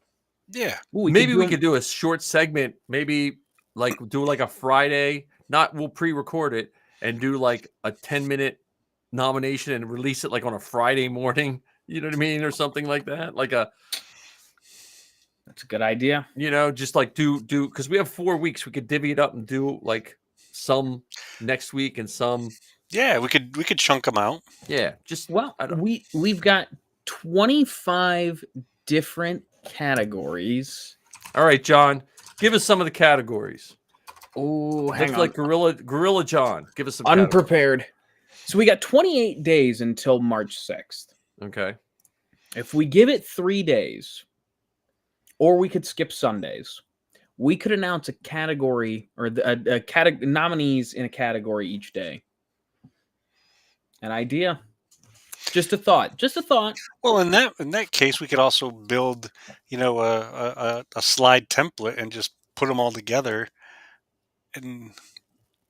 Yeah. Maybe we could do a short segment, maybe like do like a Friday. We'll pre-record it and do like a 10-minute nomination and release it like on a Friday morning. You know what I mean, or something like that. That's a good idea. Just like do because we have 4 weeks. We could divvy it up and do like some next week and some. Yeah, we could chunk them out. Yeah, we've got 25 different categories. All right, John, give us some of the categories. Oh, hang on. Like Gorilla John. Give us some unprepared. So we got 28 days until March 6th. Okay. If we give it 3 days, or we could skip Sundays, we could announce a category or nominees in a category each day. An idea. Just a thought. Well, in that case, we could also build, a slide template and just put them all together and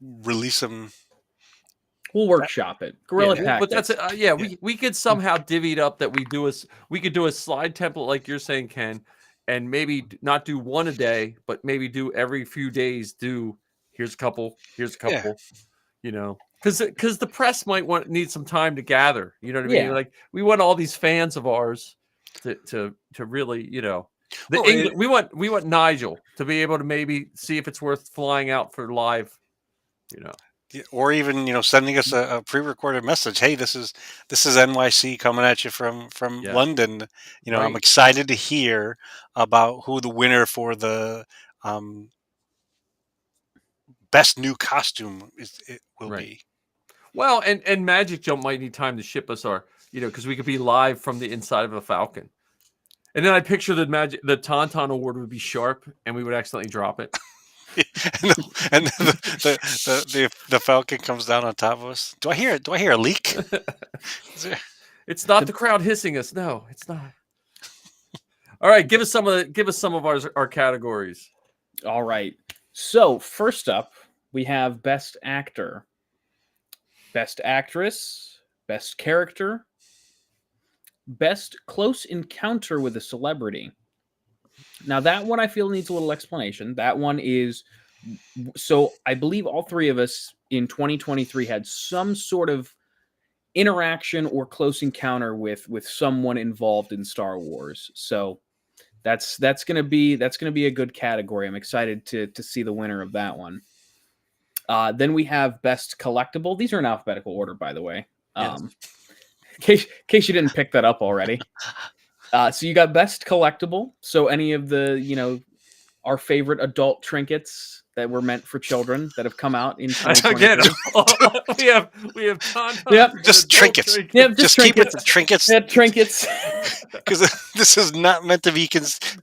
release them. We'll workshop it. Guerrilla tactics. But that's it. We could somehow divvy it up that we could do a slide template like you're saying, Ken, and maybe not do one a day, but maybe do every few days. Here's a couple. Because the press might need some time to gather. You know what I mean? Like we want all these fans of ours to really, we want Nigel to be able to maybe see if it's worth flying out for live, or even sending us a pre-recorded message. Hey, this is NYC coming at you from London. Right. I'm excited to hear about who the winner for the best new costume will be. Well, and Magic Jump might need time to ship us because we could be live from the inside of a Falcon. And then I picture the Tauntaun Award would be sharp, and we would accidentally drop it. and the Falcon comes down on top of us. Do I hear a leak? It's not the crowd hissing us. No, it's not. All right, give us some of our categories. All right. So first up, we have Best Actor, Best Actress, Best Character, Best Close Encounter with a Celebrity. Now, that one I feel needs a little explanation. That one is, so I believe all three of us in 2023 had some sort of interaction or close encounter with someone involved in Star Wars. So that's gonna be a good category. I'm excited to see the winner of that one. Then we have Best Collectible. These are in alphabetical order, by the way. Yes. In case you didn't pick that up already. So you got Best Collectible. So any of the, our favorite adult trinkets that were meant for children that have come out in 2023. Again, we have just trinkets. Yep, just keep it to trinkets. Yeah, trinkets. Because this is not meant to be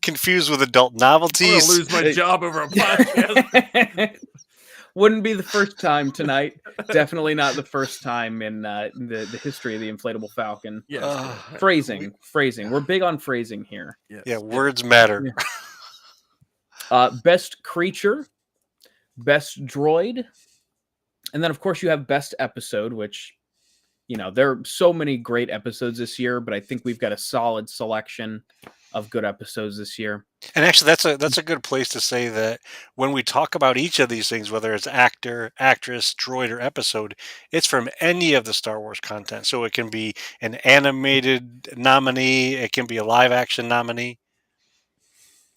confused with adult novelties. I'm gonna lose my job over a podcast. Wouldn't be the first time tonight. Definitely not the first time in the history of the Inflatable Falcon. Yes. Phrasing. We're big on phrasing here. Yes. Yeah, words matter. Yeah. Best Creature, Best Droid, and then of course you have Best Episode, which, there are so many great episodes this year, but I think we've got a solid selection of good episodes this year. And actually, that's a good place to say that when we talk about each of these things, whether it's actor, actress, droid, or episode, it's from any of the Star Wars content. So it can be an animated nominee, it can be a live action nominee.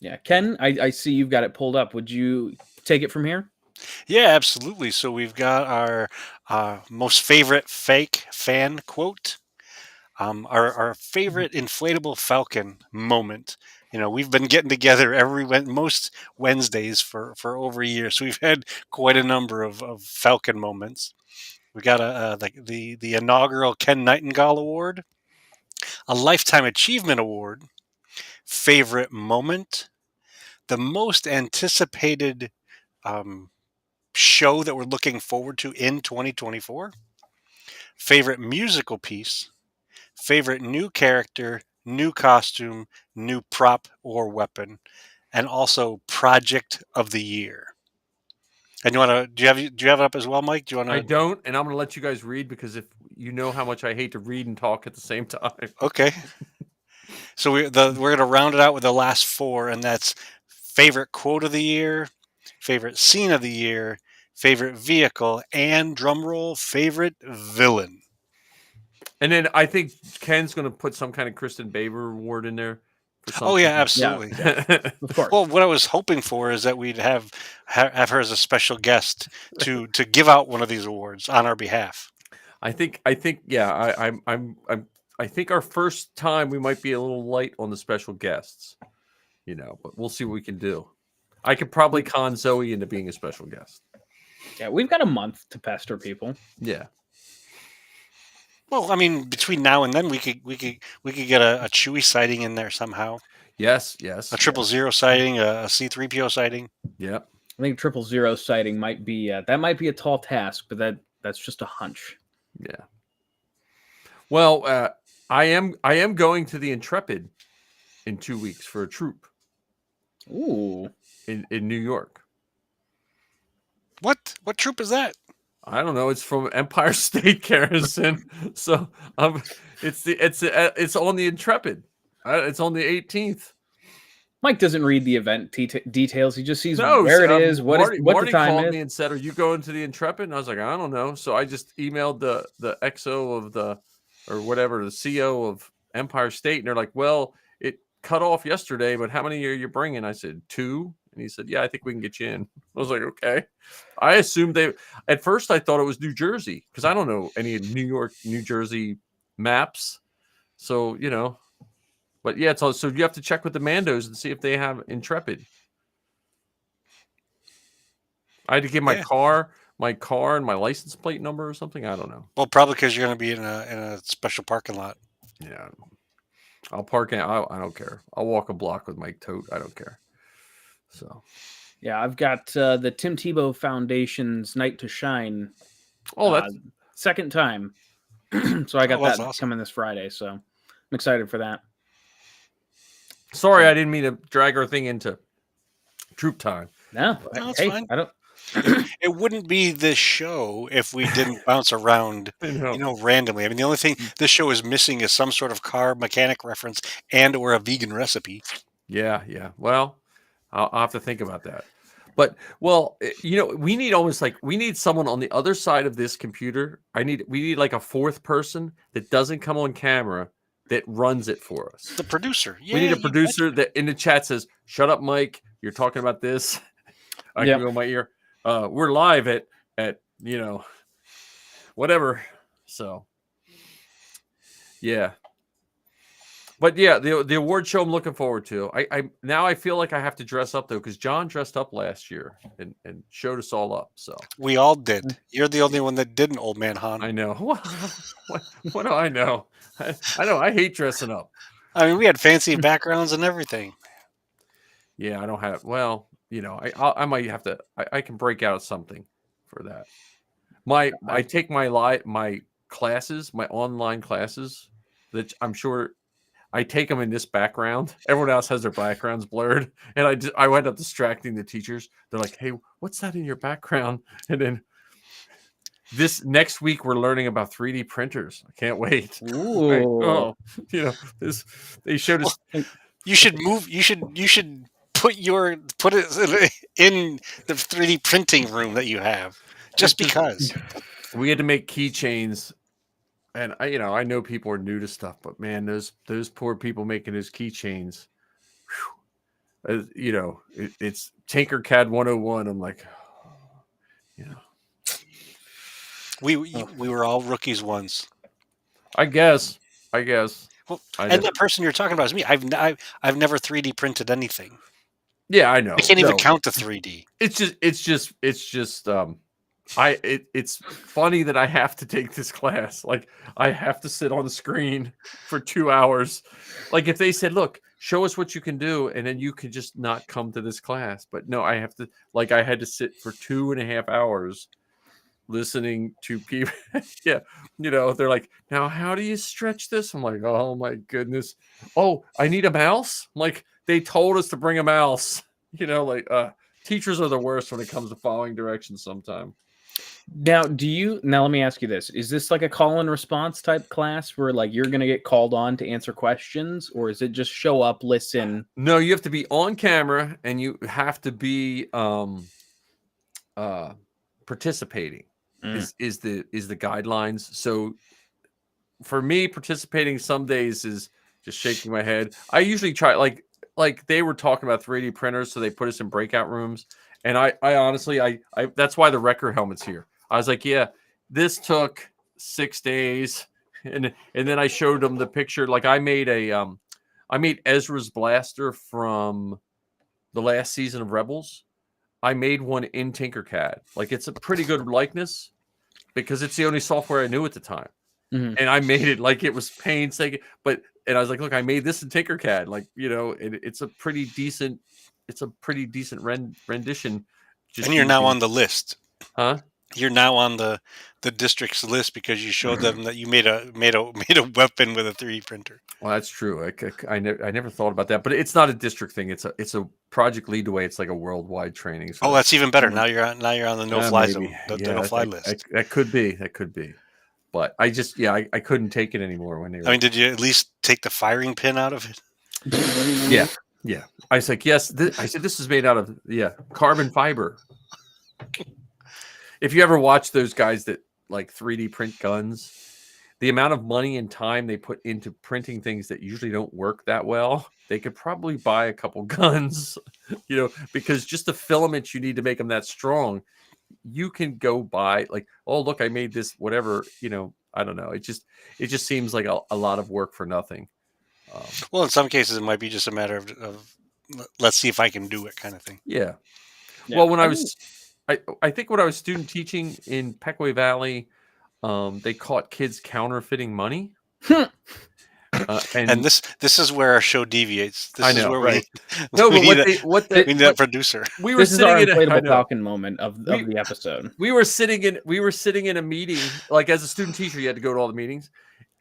Yeah, Ken, I see you've got it pulled up. Would you take it from here? Yeah, absolutely. So we've got our most favorite fake fan quote. Our favorite inflatable Falcon moment. We've been getting together most Wednesdays for over a year, so we've had quite a number of Falcon moments. We got the inaugural Ken Nightingale Award, a Lifetime Achievement Award, favorite moment, the most anticipated show that we're looking forward to in 2024, favorite musical piece, favorite new character, new costume, new prop or weapon, and also project of the year. And do you have it up as well, Mike? I don't, and I'm going to let you guys read because if you know how much I hate to read and talk at the same time. Okay. So we're going to round it out with the last four, and that's favorite quote of the year, favorite scene of the year, favorite vehicle, and drumroll, favorite villain. And then I think Ken's going to put some kind of Kristen Baver award in there for something. Oh yeah, absolutely. Yeah, of course. Well, what I was hoping for is that we'd have her as a special guest to give out one of these awards on our behalf. I think, yeah, I think our first time we might be a little light on the special guests, but we'll see what we can do. I could probably con Zoe into being a special guest. Yeah, we've got a month to pester people. Yeah. Well, I mean, between now and then, we could get a Chewie sighting in there somehow. Yes. A 000 sighting, a C-3PO sighting. Yep. I think 000 sighting might be that might be a tall task, but that's just a hunch. Yeah. Well, I am going to the Intrepid in 2 weeks for a troop. Ooh. In New York. What troop is that? I don't know. It's from Empire State Garrison, so it's on the Intrepid. It's on the 18th. Mike doesn't read the event details. He just sees where it is, what Marty the time called is. me and said, "Are you going to the Intrepid?" And I was like, "I don't know." So I just emailed the XO of the CO of Empire State, and they're like, "Well, it cut off yesterday, but how many are you bringing?" I said 2. And he said, "Yeah, I think we can get you in." I was like, "Okay." I assumed at first I thought it was New Jersey because I don't know any New York, New Jersey maps. So, but yeah, so you have to check with the Mandos and see if they have Intrepid. I had to give my car and my license plate number or something. I don't know. Well, probably because you're going to be in a special parking lot. Yeah. I'll park in. I don't care. I'll walk a block with my tote. I don't care. So, yeah, I've got the Tim Tebow Foundation's Night to Shine. Oh, that's second time. So I got that awesome. coming this Friday. So I'm excited for that. Sorry, I didn't mean to drag our thing into troop time. No, that's fine. I don't. It wouldn't be this show if we didn't bounce around, randomly. I mean, the only thing this show is missing is some sort of car mechanic reference or a vegan recipe. Yeah. Well, I'll have to think about that. But we need someone on the other side of this computer. We need like a fourth person that doesn't come on camera that runs it for us. The producer. Yeah, we need a producer that in the chat says, "Shut up, Mike. You're talking about this." I can go in my ear. We're live at whatever. So yeah. But yeah, the award show I'm looking forward to. I feel like I have to dress up though, because John dressed up last year and showed us all up. So we all did. You're the only one that didn't, old man Han. I know. What do I know? I know. I hate dressing up. I mean, we had fancy backgrounds and everything. Yeah, I don't have. Well, I might have to. I can break out something for that. I take my classes, my online classes, that I'm sure. I take them in this background. Everyone else has their backgrounds blurred, and I wind up distracting the teachers. They're like, "Hey, what's that in your background?" And then this next week we're learning about 3D printers. I can't wait. Ooh. They showed us. You should move. You should put it in the 3D printing room that you have, just because. We had to make keychains. And I know people are new to stuff, but man, those poor people making those keychains, it's Tinkercad 101. I'm like, we were all rookies once. I guess. Well, and the person you're talking about is me. I've never 3D printed anything. Yeah, I know. I can't even count to 3D. It's just it's funny that I have to take this class. Like I have to sit on the screen for 2 hours. Like if they said, "Look, show us what you can do," and then you can just not come to this class. But no, I have to. Like I had to sit for 2.5 hours listening to people. Yeah, they're like, "Now, how do you stretch this?" I'm like, "Oh my goodness! Oh, I need a mouse." I'm like they told us to bring a mouse. Teachers are the worst when it comes to following directions sometimes. Now, let me ask you this. Is this like a call and response type class where like you're going to get called on to answer questions, or is it just show up, listen? No, you have to be on camera and you have to be participating is the guidelines. So for me, participating some days is just shaking my head. I usually try like they were talking about 3D printers, so they put us in breakout rooms. And I honestly, I that's why the Wrecker helmet's here. I was like, yeah, this took 6 days, and then I showed them the picture. Like I made Ezra's blaster from the last season of Rebels. I made one in Tinkercad. Like it's a pretty good likeness because it's the only software I knew at the time. Mm-hmm. And I made it like it was painstaking, and I was like, look, I made this in Tinkercad. Like, it's a pretty decent rendition. And you're now on the list. Huh? You're now on the district's list because you showed them that you made a weapon with a 3D printer. Well, that's true. I never thought about that, but it's not a district thing. It's a Project Lead the Way. It's like a worldwide training. So that's even better. Now you're on the no-fly zone, the no-fly list. That could be. But I just, I couldn't take it anymore when they were. I mean, did you at least take the firing pin out of it? Yeah. I was like, yes. I said, this is made out of carbon fiber. If you ever watch those guys that like 3D print guns, the amount of money and time they put into printing things that usually don't work that well, they could probably buy a couple guns, because just the filaments you need to make them that strong, you can go buy like, oh, look, I made this, whatever, I don't know. It just seems like a lot of work for nothing. Well, in some cases, it might be just a matter of let's see if I can do it kind of thing. Yeah. Well, when I think when I was student teaching in Pequay Valley, they caught kids counterfeiting money. And this is where our show deviates. This is where right? We need that producer. This is our inflatable Falcon moment of the episode. We were sitting in a meeting, like as a student teacher, you had to go to all the meetings,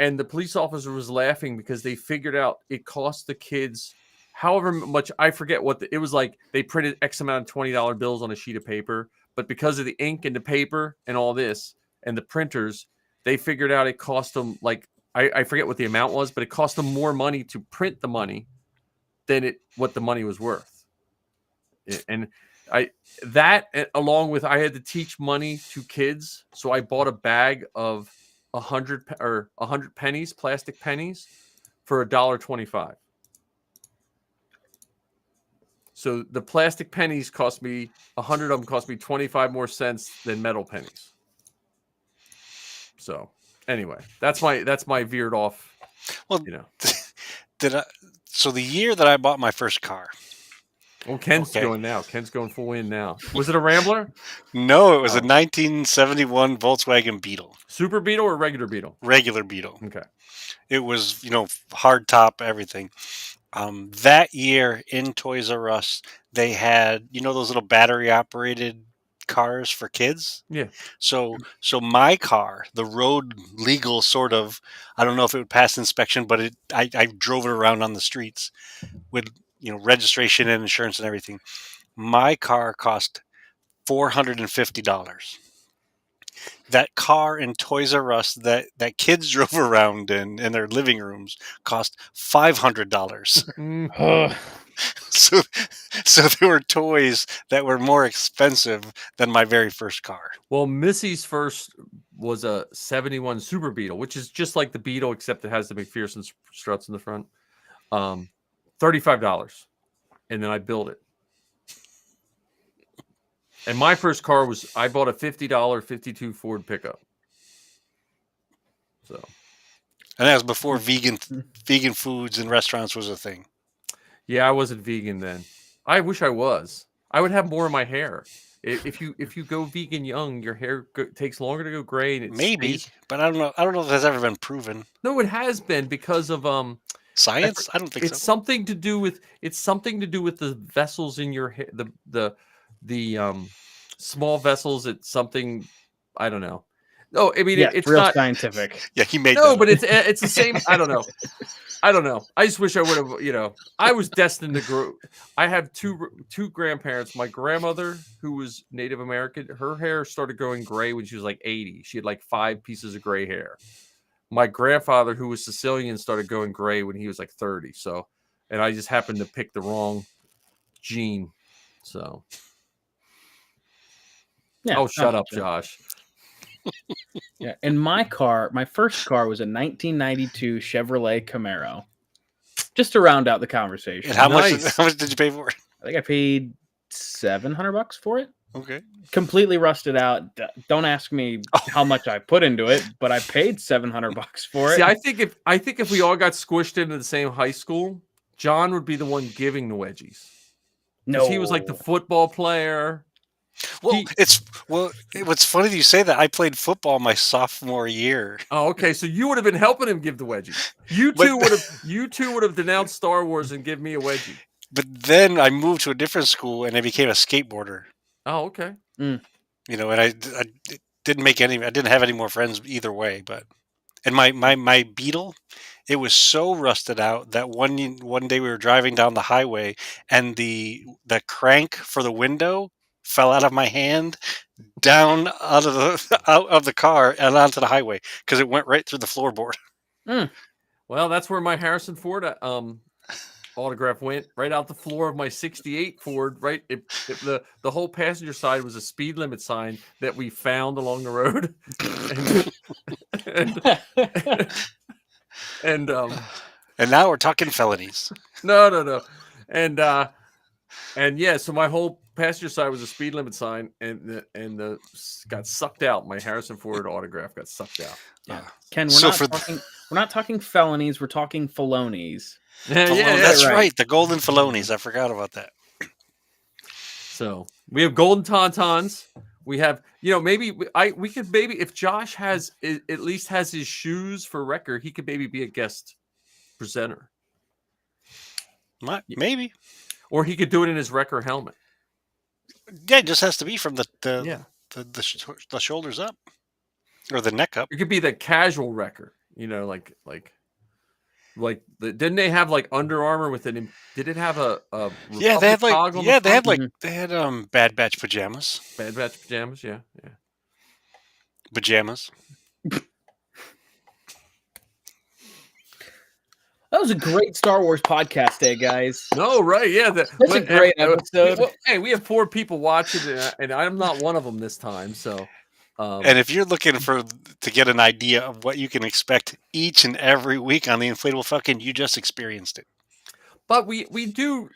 and the police officer was laughing because they figured out it cost the kids however much, I forget what it was like. They printed X amount of $20 bills on a sheet of paper, but because of the ink and the paper and all this and the printers, they figured out it cost them like, I forget what the amount was, but it cost them more money to print the money than what the money was worth. And along with I had to teach money to kids, so I bought a bag of 100 pennies, plastic pennies, for $1.25. So the plastic pennies cost me 100 of them cost me 25 more cents than metal pennies. So anyway, that's my veered off. Well, so the year that I bought my first car. Well, Ken's going now. Ken's going full in now. Was it a Rambler? No, it was a 1971 Volkswagen Beetle. Super Beetle or regular Beetle? Regular Beetle. Okay. It was, hard top, everything. That year in Toys R Us, they had, those little battery operated cars for kids. Yeah. So my car, the road legal sort of, I don't know if it would pass inspection, but I drove it around on the streets with, registration and insurance and everything. My car cost $450. That car in Toys R Us that kids drove around in their living rooms cost $500. So there were toys that were more expensive than my very first car. Well, Missy's first was a 71 Super Beetle, which is just like the Beetle, except it has the McPherson struts in the front. $35. And then I built it. And my first car I bought a $50 52 Ford pickup. So, and that was before vegan foods in restaurants was a thing. Yeah, I wasn't vegan then. I wish I was. I would have more of my hair. If you go vegan young, your hair takes longer to go gray. And but I don't know. I don't know if that's ever been proven. No, it has been because of science. I don't think it's something to do with the vessels in your hair. The small vessels. It's something, I don't know. No, I mean it's real not scientific. Yeah, he made but it's the same. I don't know. I just wish I would have. I was destined to grow. I have two grandparents. My grandmother, who was Native American, her hair started growing gray when she was like 80. She had like 5 pieces of gray hair. My grandfather, who was Sicilian, started going gray when he was like 30. So, and I just happened to pick the wrong gene. So. Yeah. Oh, shut up, Josh. Yeah. And my first car was a 1992 Chevrolet Camaro. Just to round out the conversation. And how much did you pay for it? I think I paid $700 for it. Okay. Completely rusted out. Don't ask me how much I put into it, but I paid $700 for it. See, I think if we all got squished into the same high school, John would be the one giving the wedgies. No, he was like the football player. Well, what's funny that you say that. I played football my sophomore year. Oh, okay. So you would have been helping him give the wedgie. You two would have denounced Star Wars and give me a wedgie. But then I moved to a different school and I became a skateboarder. Oh, okay. You know, and I didn't make any. I didn't have any more friends either way. But and my Beetle, it was so rusted out that one day we were driving down the highway and the crank for the window fell out of my hand, down out of the car and onto the highway because it went right through the floorboard. Well, that's where my Harrison Ford autograph went, right out the floor of my '68 Ford. Right, the whole passenger side was a speed limit sign that we found along the road, and now we're talking felonies. No, and yeah, so my whole passenger side was a speed limit sign, and got sucked out. My Harrison Ford autograph got sucked out. Yeah, Ken, we're not talking felonies. We're talking felonies. Yeah, that's right. The golden felonies. I forgot about that. So we have golden tauntauns. We have, maybe we could if Josh has at least has his shoes for record, he could maybe be a guest presenter. Maybe, or he could do it in his wrecker helmet. Yeah, it just has to be from the shoulders up or the neck up. It could be the casual wrecker. Didn't they have like Under Armour with an? Did it have a yeah? They had they had Bad Batch pajamas. Bad Batch pajamas, yeah. Pajamas. That was a great Star Wars podcast day, guys. No, right? Yeah, that's a great episode. Hey, we have 4 people watching, and I'm not one of them this time. So. And if you're looking to get an idea of what you can expect each and every week on the Inflatable Falcon, you just experienced it. But we do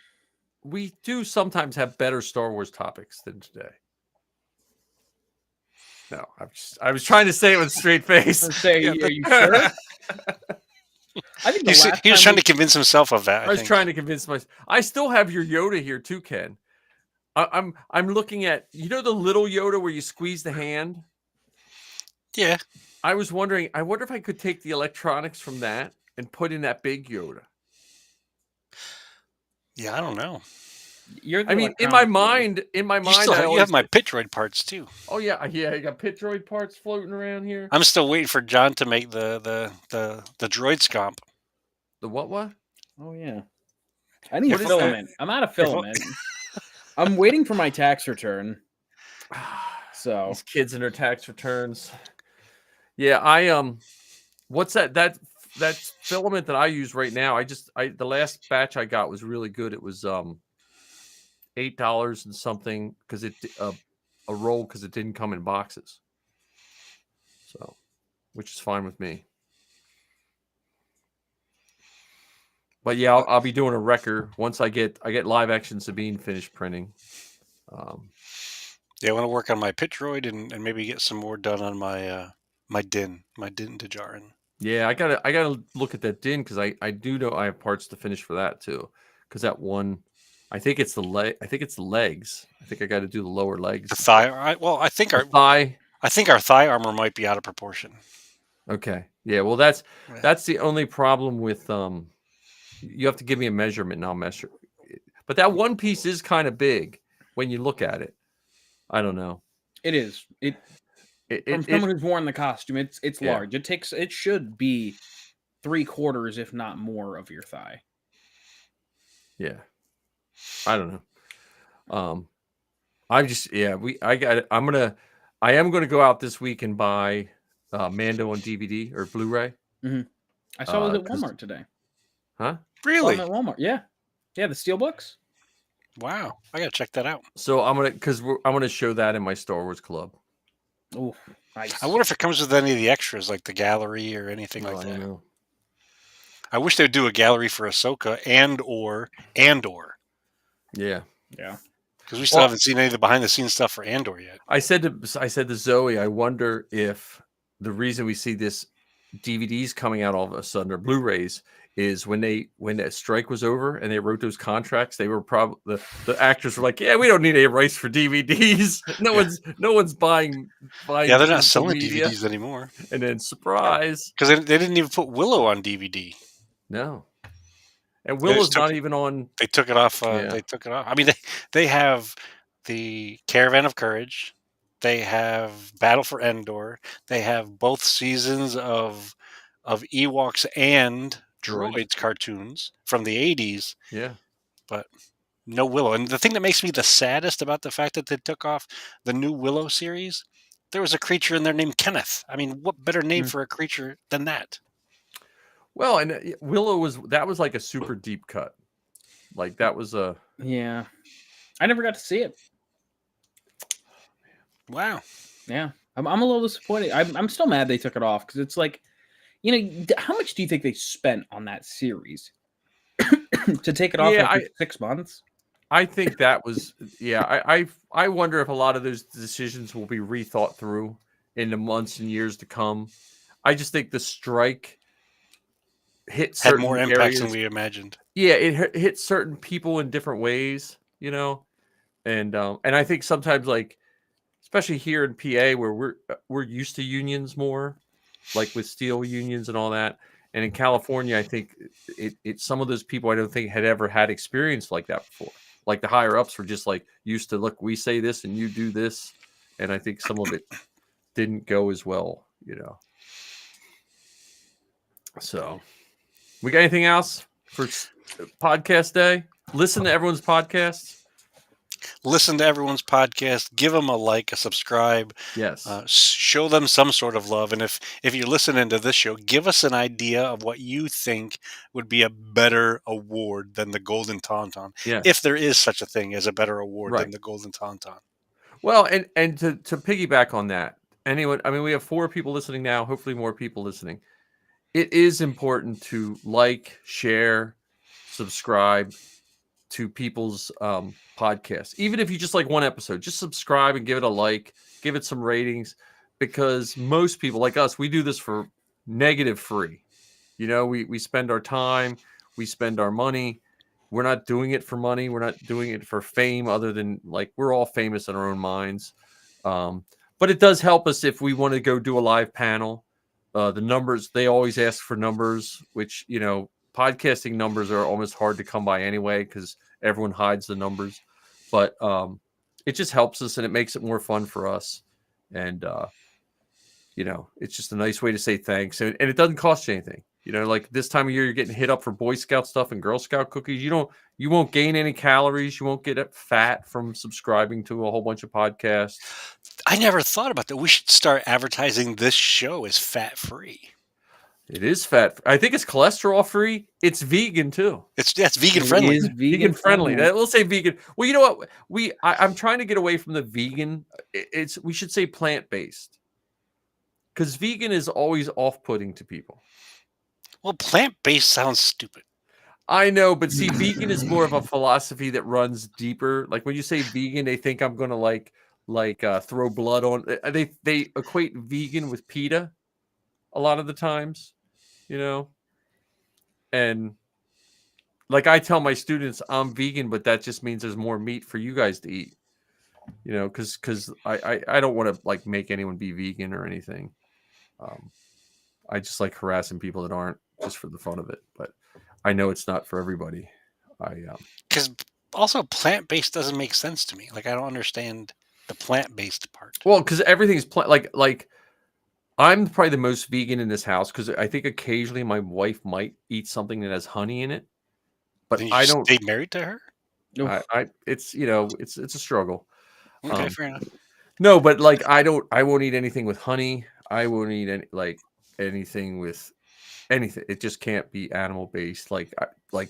sometimes have better Star Wars topics than today. No, I was trying to say it with a straight face. Are you sure? I think he was trying to convince himself of that. I was trying to convince myself. I still have your Yoda here too, Ken. I'm looking at the little Yoda where you squeeze the hand. Yeah. I was wondering, I wonder if I could take the electronics from that and put in that big Yoda. Yeah, I don't know. In my mind, you have my Pitroid parts too. Oh yeah, I got Pitroid parts floating around here. I'm still waiting for John to make the droid scomp. The what? Oh yeah. I need a filament. I'm out of filament. I'm waiting for my tax return. So these kids and their tax returns. Yeah, what's that? That filament that I use right now. The last batch I got was really good. It was $8 and something because it a roll because it didn't come in boxes. So, which is fine with me. But yeah, I'll be doing a wrecker once I get live action Sabine finished printing. Yeah, I want to work on my Pitroid and maybe get some more done on my my Din Djarin. Yeah, I gotta look at that Din because I do know I have parts to finish for that too. Because that one, I think it's the leg. I think it's the legs. I think I got to do the lower legs. The thigh. I think our thigh. I think our thigh armor might be out of proportion. Okay. Yeah. Well, that's the only problem with You have to give me a measurement and I'll measure. But that one piece is kind of big when you look at it. I don't know. It is. From someone who's worn the costume, it's large. It should be 3/4, if not more, of your thigh. Yeah. I don't know. I am gonna go out this week and buy Mando on DVD or Blu-ray. Mm-hmm. I saw it at Walmart today. Huh? Really? At Walmart, yeah. The Steelbooks. Wow, I gotta check that out. So I'm gonna show that in my Star Wars club. Oh, nice. I wonder if it comes with any of the extras, like the gallery or anything like I that. don't know. I wish they'd do a gallery for Ahsoka and or. Yeah. Because we still haven't seen any of the behind the scenes stuff for Andor yet. I said to Zoe, I wonder if the reason we see this DVDs coming out all of a sudden or Blu-rays is when that strike was over and they wrote those contracts, they were probably the actors were like, yeah, we don't need any rights for DVDs. No one's buying. Yeah, they're not physical selling media. DVDs anymore. And then surprise, because they didn't even put Willow on DVD. No, and Willow's not even on. They took it off. They took it off. I mean, they have the Caravan of Courage. They have Battle for Endor. They have both seasons of Ewoks and Droids cartoons from the 80s. Yeah. But no Willow. And the thing that makes me the saddest about the fact that they took off the new Willow series, there was a creature in there named Kenneth. I mean, what better name for a creature than that? Well, and Willow was like a super deep cut. Like that was a Yeah. I never got to see it. Wow. Yeah. I'm a little disappointed. I'm still mad they took it off because it's like, how much do you think they spent on that series to take it off after 6 months? I think that was I wonder if a lot of those decisions will be rethought through in the months and years to come. I just think the strike had more impacts than we imagined. Yeah, it hit certain people in different ways, and I think sometimes, like, especially here in PA where we're used to unions more, like with steel unions and all that. And in California, I think it some of those people I don't think had ever had experience like that before. Like the higher ups were just like used to, look, we say this and you do this, and I think some of it didn't go as well, So, we got anything else for podcast day? Listen to everyone's podcasts. Listen to everyone's podcast. Give them a like, a subscribe. Yes. Show them some sort of love. And if you're listening to this show, give us an idea of what you think would be a better award than the Golden Tauntaun. Yeah. If there is such a thing as a better award than the Golden Tauntaun. Well, and to piggyback on that, we have 4 people listening now, hopefully more people listening. It is important to like, share, subscribe to people's podcasts. Even if you just like one episode, just subscribe and give it a like, give it some ratings, because most people like us, we do this for negative free. We spend our time, we spend our money. We're not doing it for money. We're not doing it for fame, other than, like, we're all famous in our own minds. But it does help us if we want to go do a live panel. The numbers, they always ask for numbers, which, podcasting numbers are almost hard to come by anyway because everyone hides the numbers. But it just helps us and it makes it more fun for us. And, it's just a nice way to say thanks. And it doesn't cost you anything. Like this time of year, you're getting hit up for Boy Scout stuff and Girl Scout cookies. You won't gain any calories. You won't get fat from subscribing to a whole bunch of podcasts. I never thought about that. We should start advertising this show as fat free. It is fat. I think it's cholesterol free. It's vegan too. It's vegan friendly. It is vegan friendly. We'll say vegan. Well, you know what? I'm trying to get away from the vegan. We should say plant based, because vegan is always off-putting to people. Well, plant-based sounds stupid. I know, but see, vegan is more of a philosophy that runs deeper. Like when you say vegan, they think I'm going to throw blood on. They equate vegan with PETA a lot of the times, and like I tell my students I'm vegan, but that just means there's more meat for you guys to eat, because I don't want to like make anyone be vegan or anything. I just like harassing people that aren't, just for the fun of it. But I know it's not for everybody. Because also plant-based doesn't make sense to me. Like, I don't understand the plant-based part. Well, because everything's like I'm probably the most vegan in this house, because I think occasionally my wife might eat something that has honey in it, but I don't. Stay married to her? It's it's a struggle. Okay, fair enough. No, but like I won't eat anything with honey. I won't eat anything with anything. It just can't be animal based. Like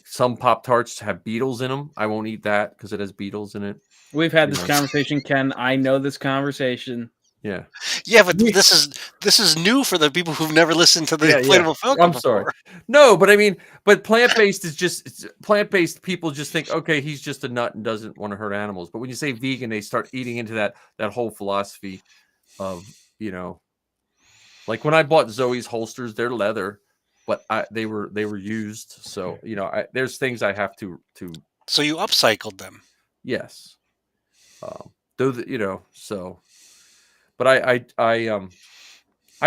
some Pop-Tarts have beetles in them. I won't eat that because it has beetles in it. We've had this conversation, Ken. I know this conversation. Yeah. Yeah, but this is new for the people who've never listened to the Inflatable Falcon I'm before. sorry. No, but I mean, but plant-based is just plant-based. People just think, okay, he's just a nut and doesn't want to hurt animals. But when you say vegan, they start eating into that whole philosophy of, you know, like when I bought Zoe's holsters, they're leather, but they were used. So, you know, there's things I have to. So you upcycled them. Yes. You know, so. But I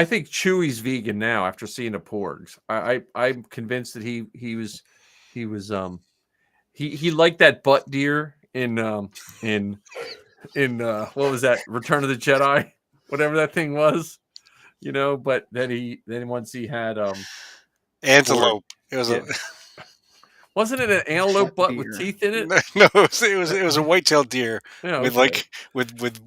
think Chewy's vegan now after seeing the porgs. I'm convinced that he liked that butt deer in what was that, Return of the Jedi, whatever that thing was, you know. But then once he had antelope, it was wasn't it an antelope butt with teeth in it? No, it was a white-tailed deer with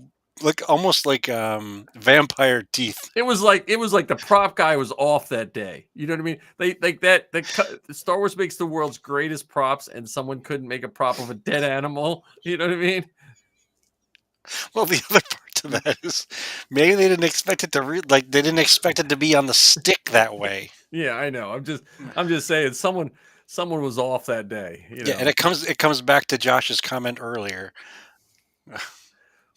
almost like vampire teeth. It was like the prop guy was off that day. You know what I mean? They like that. Star Wars makes the world's greatest props, and someone couldn't make a prop of a dead animal. You know what I mean? Well, the other part to that is maybe they didn't expect it to they didn't expect it to be on the stick that way. Yeah, I know. I'm just saying someone was off that day. You know? Yeah, and it comes back to Josh's comment earlier.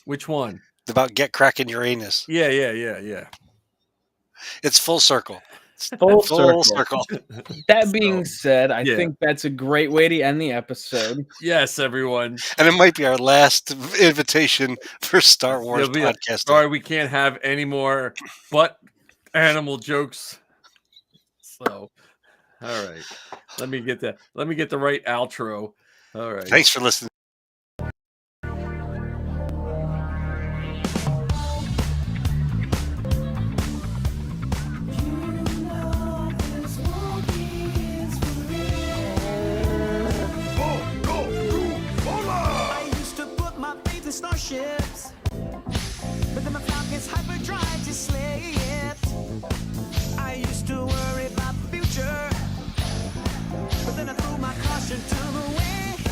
Which one? About get cracking Uranus. Yeah. It's full circle. Full circle. That being So, said, I think that's a great way to end the episode. Yes, everyone. And it might be our last invitation for Star Wars podcast. Sorry, we can't have any more butt animal jokes. So, all right. Let me get the right outro. All right. Thanks for listening. Starships, but then my Falcon's hyperdrive just slipped. I used to worry about the future, but then I threw my caution to the wind.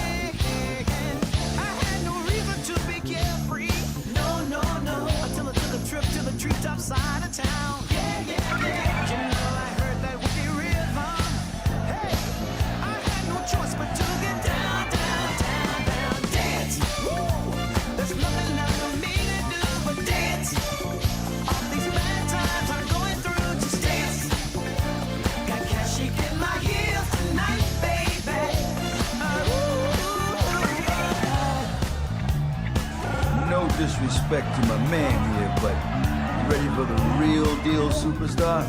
I had no reason to be carefree, no, until I took a trip to the treetop side of town. Yeah. You know I heard that wicked rhythm. Hey, I had no choice but to get down, dance. Woo! There's nothing left for me to do but dance. All these bad times I'm going through, just dance. Got cash shaking my heels tonight, baby. No disrespect to my man here, but you ready for the real deal, superstar?